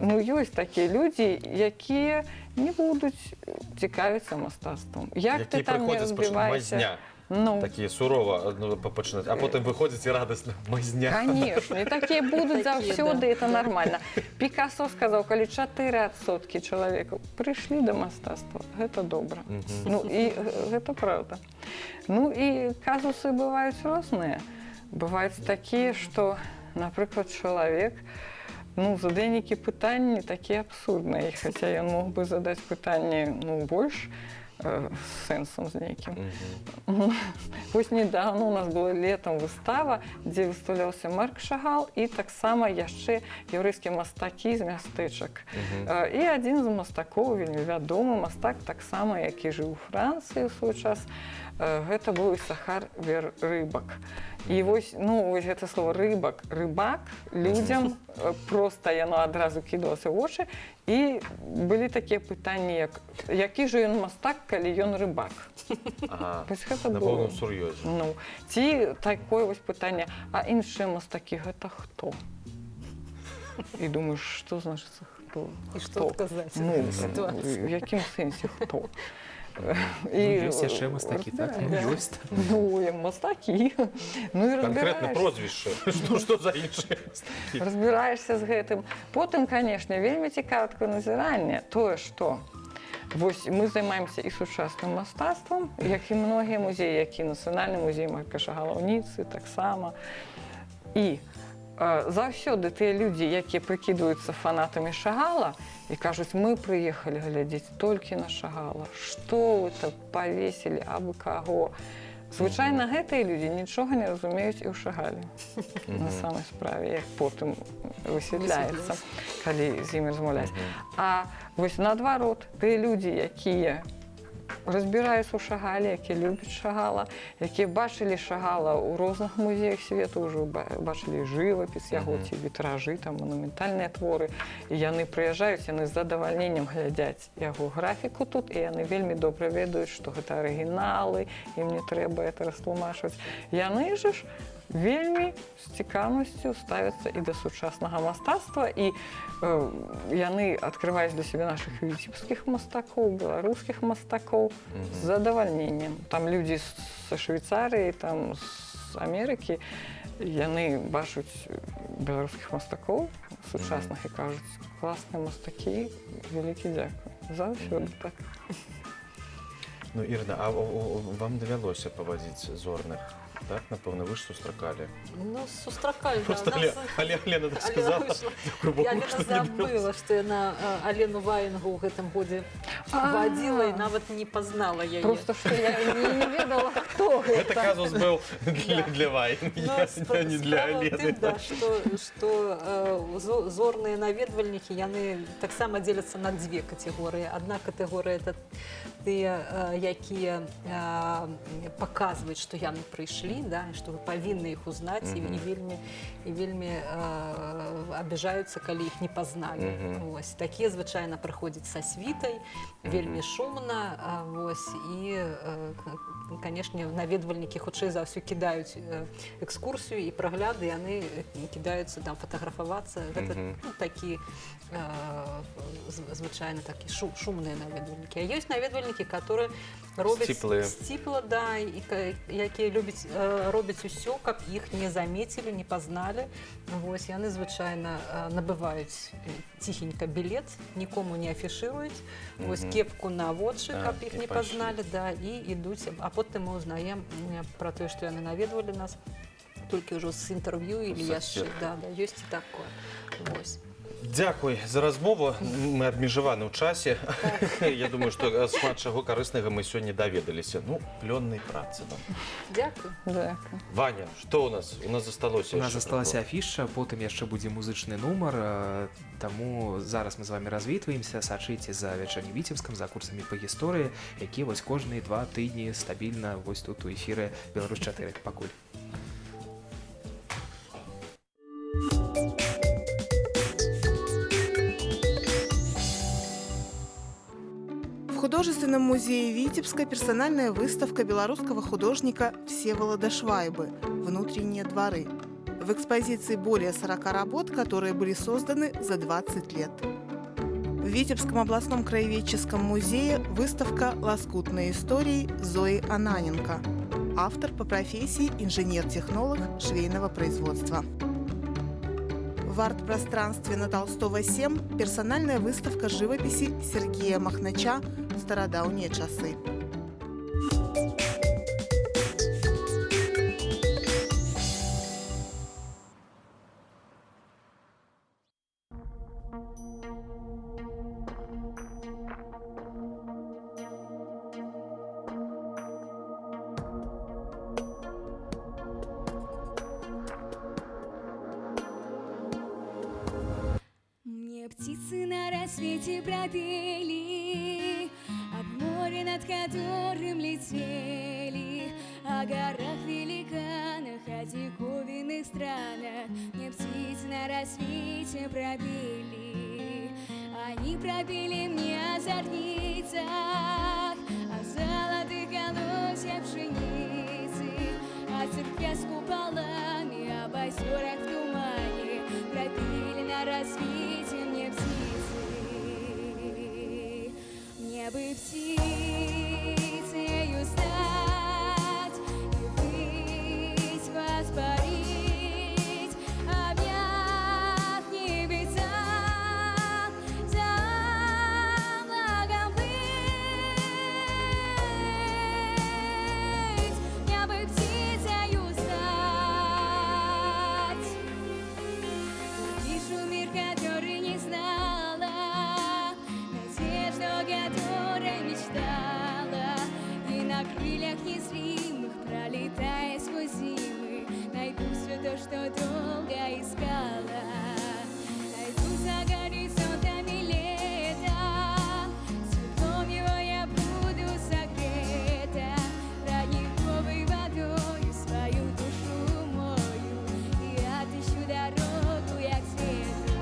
Ну, ёсць такія людзі, якія не будуць цікавіцца мастацтвам. Як ты там не разбіваешся? Ну, такие сурово пачынаць, а потым выходзіць і радасна мазня. Конечно, і такія будуць заўсёды, это нормально. Пікасо сказаў, калі 4% чалавека прыйшлі да мастацтва, гэта добра. Ну, і гэта правда. Ну, і казусы бываюць розныя. Бываюць такія, што, напрыклад, чалавек, ну, задае нейкія пытанні такія абсурдныя, хаця ён мог бы задаць пытанні, ну, больш сэнсам з нейкім. Вось недавно у нас была летом выстава, дзе выстаўляўся Марк Шагал і таксама яшчэ яўрэйскія мастакі з мястэчак. І адзін з мастакоў, вельмі вядомы мастак, таксама, які жыў у Францыі ў свой час, гэта быў Ісахар Рыбак. І вось, ну, вось гэта слово рыбак, рыбак людзям проста яно адразу кідалася ў вочы, і былі такія пытанні, як які ж ён мастак, калі ён рыбак. Вось гэта на было. поўным сур'ёзе. Ну, ці такое вось пытанне, а іншыя мастакі гэта хто? І думаеш, што значыцца хто? І што адказаць Ну, у гэтай сітуацыі? в якім сэнсе хто? Ёсць яшчэ мастакі, так? Ёсць. Ну, мастакі. Ну, і Конкретно разбіраешся. прозвішча. Што за іншыя мастакі? Разбіраешся з гэтым. Потым, канешне, вельмі цікава такое назіранне. Тое, што вось мы займаемся і сучасным мастацтвам, як і многія музеі, як і Нацыянальны музей Марка Шагала ў Ніцы таксама. І заўсёды тыя людзі, якія прыкідваюцца фанатамі Шагала і кажуць, мы прыехалі глядзець толькі на Шагала. Што вы так павесілі, абы каго? Звычайна гэтыя людзі нічога не разумеюць і ў Шагале. На самай справе, як потым высвятляецца, калі з імі размаўляць. А вось наадварот, тыя людзі, якія разбіраюцца ў Шагале, якія любяць Шагала, якія бачылі Шагала ў розных музеях свету, ўжо бачылі жывапіс яго, ці вітражы, там, манументальныя творы. І яны прыязджаюць, яны з задавальненнем глядзяць яго графіку тут, і яны вельмі добра ведаюць, што гэта арыгіналы, ім не трэба это растлумачваць. Яны ж вельмі з цікаўнасцю ставяцца і да сучаснага мастацтва, і яны адкрываюць для сябе нашых віцебскіх мастакоў, беларускіх мастакоў з задавальненнем. Там людзі са Швейцарыі, там з Амерыкі, яны бачаць беларускіх мастакоў сучасных і кажуць, класныя мастакі, вялікі дзякуй. Заўсёды так. Ну, Ірына, а вам давялося павадзіць зорных? Так, напэўна, вы ж сустракалі. Ну, сустракалі, Просто Алена так сказала. Я не забыла, што яна Алену Ваенгу ў гэтым годзе вадзіла і нават не пазнала яе. Просто што я не ведала, хто гэта. Гэта казус быў для Ваенгі, а не для Алены. Што зорныя наведвальнікі, яны таксама дзеляцца на дзве катэгорыі. Адна катэгорыя – это тыя, якія паказваюць, што яны прыйшлі, да, што вы павінны іх узнаць, і вельмі абіжаюцца, калі іх не пазналі. Вось. Такія звычайна прыходзяць са світай, вельмі шумна, вось, і, канешне, наведвальнікі хутчэй за ўсё кідаюць экскурсію і прагляды, яны кідаюцца там фатаграфавацца. Гэта такі, звычайна, такі шумныя наведвальнікі. А ёсць наведвальнікі, которые робяць сціпла, да, якія робяць усё, каб іх не замецілі, не пазналі. Вось, яны звычайна набываюць ціхенька білет, нікому не афішыруюць, вось, кепку на вочы, каб іх не пазналі, да, і ідуць. А потым мы узнаем пра тое, што яны наведвалі нас, толькі ўжо з інтэрв'ю или яшчэ, да, ёсць і такое. Вось. Дзякуй за размову. Мы абмежаваны ў часе. Я думаю, што шмат чаго карыснага мы сёння даведаліся. Ну, плённай працы вам. Дзякуй. Ваня, што ў нас? У нас засталося. У нас засталася афіша, потым яшчэ будзе музычны нумар. Таму зараз мы з вами развітваемся. Сачыце за вечарнім Віцебскам, за курсамі па гісторыі, якія вось кожныя 2 тыдні стабільна вось тут у эфіры Беларусь-4. Пакуль. В художественном музее Витебска персональная выставка белорусского художника Всеволода Швайбы «Внутренние дворы». В экспозиции более 40 работ, которые были созданы за 20 лет. В Витебском областном краеведческом музее выставка «Лоскутные истории» Зои Ананенко. Автор по профессии инженер-технолог швейного производства. В арт-пространстве на Толстого 7 персональная выставка живописи Сергея Махнача «Стародавние часы». Птицы на рассвете пропели, об море, над которым летели, о горах, великанах, о диковинных странах. Мне птицы на рассвете пропели, они пропели мне о зорницах, о золотых колосьях пшеницы, о церквях с куполами, об озерах в тумане. Пропели на рассвете мне птицы, мне бы птицею стать и ввысь воспарить, обняв небеса, за благом быть, мне бы птицею стать. Вижу мир, который не знала, надежду, о которой мечтала, и на крыльях незримых, пролетая сквозь зимы, найду все то, что долго искала. Найду за горизонтами лета, теплом его я буду согрета, родниковой водою свою душу мою и отыщу дорогу я к свету.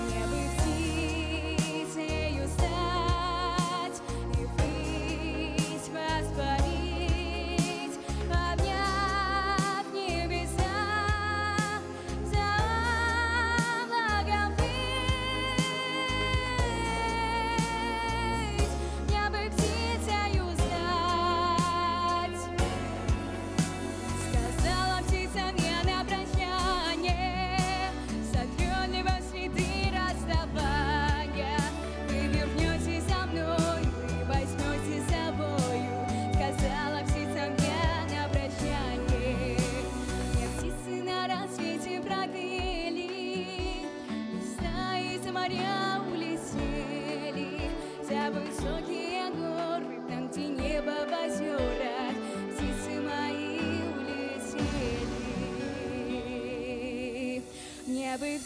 Мне бы птицею стать и ввысь воспарить, обняв небеса, за благом быть, мне бы птицею стать. Сказала птица мне на прощание, сотрет ли вас следы расставания. Вы вернетесь за мной, вы возьмете с собою. Сказала птица мне на прощание. Мне птицы на рассвете пропели, и стаи за моря улетели, за высокие горы, там, где небо в озерах, птицы мои улетели. Мне бы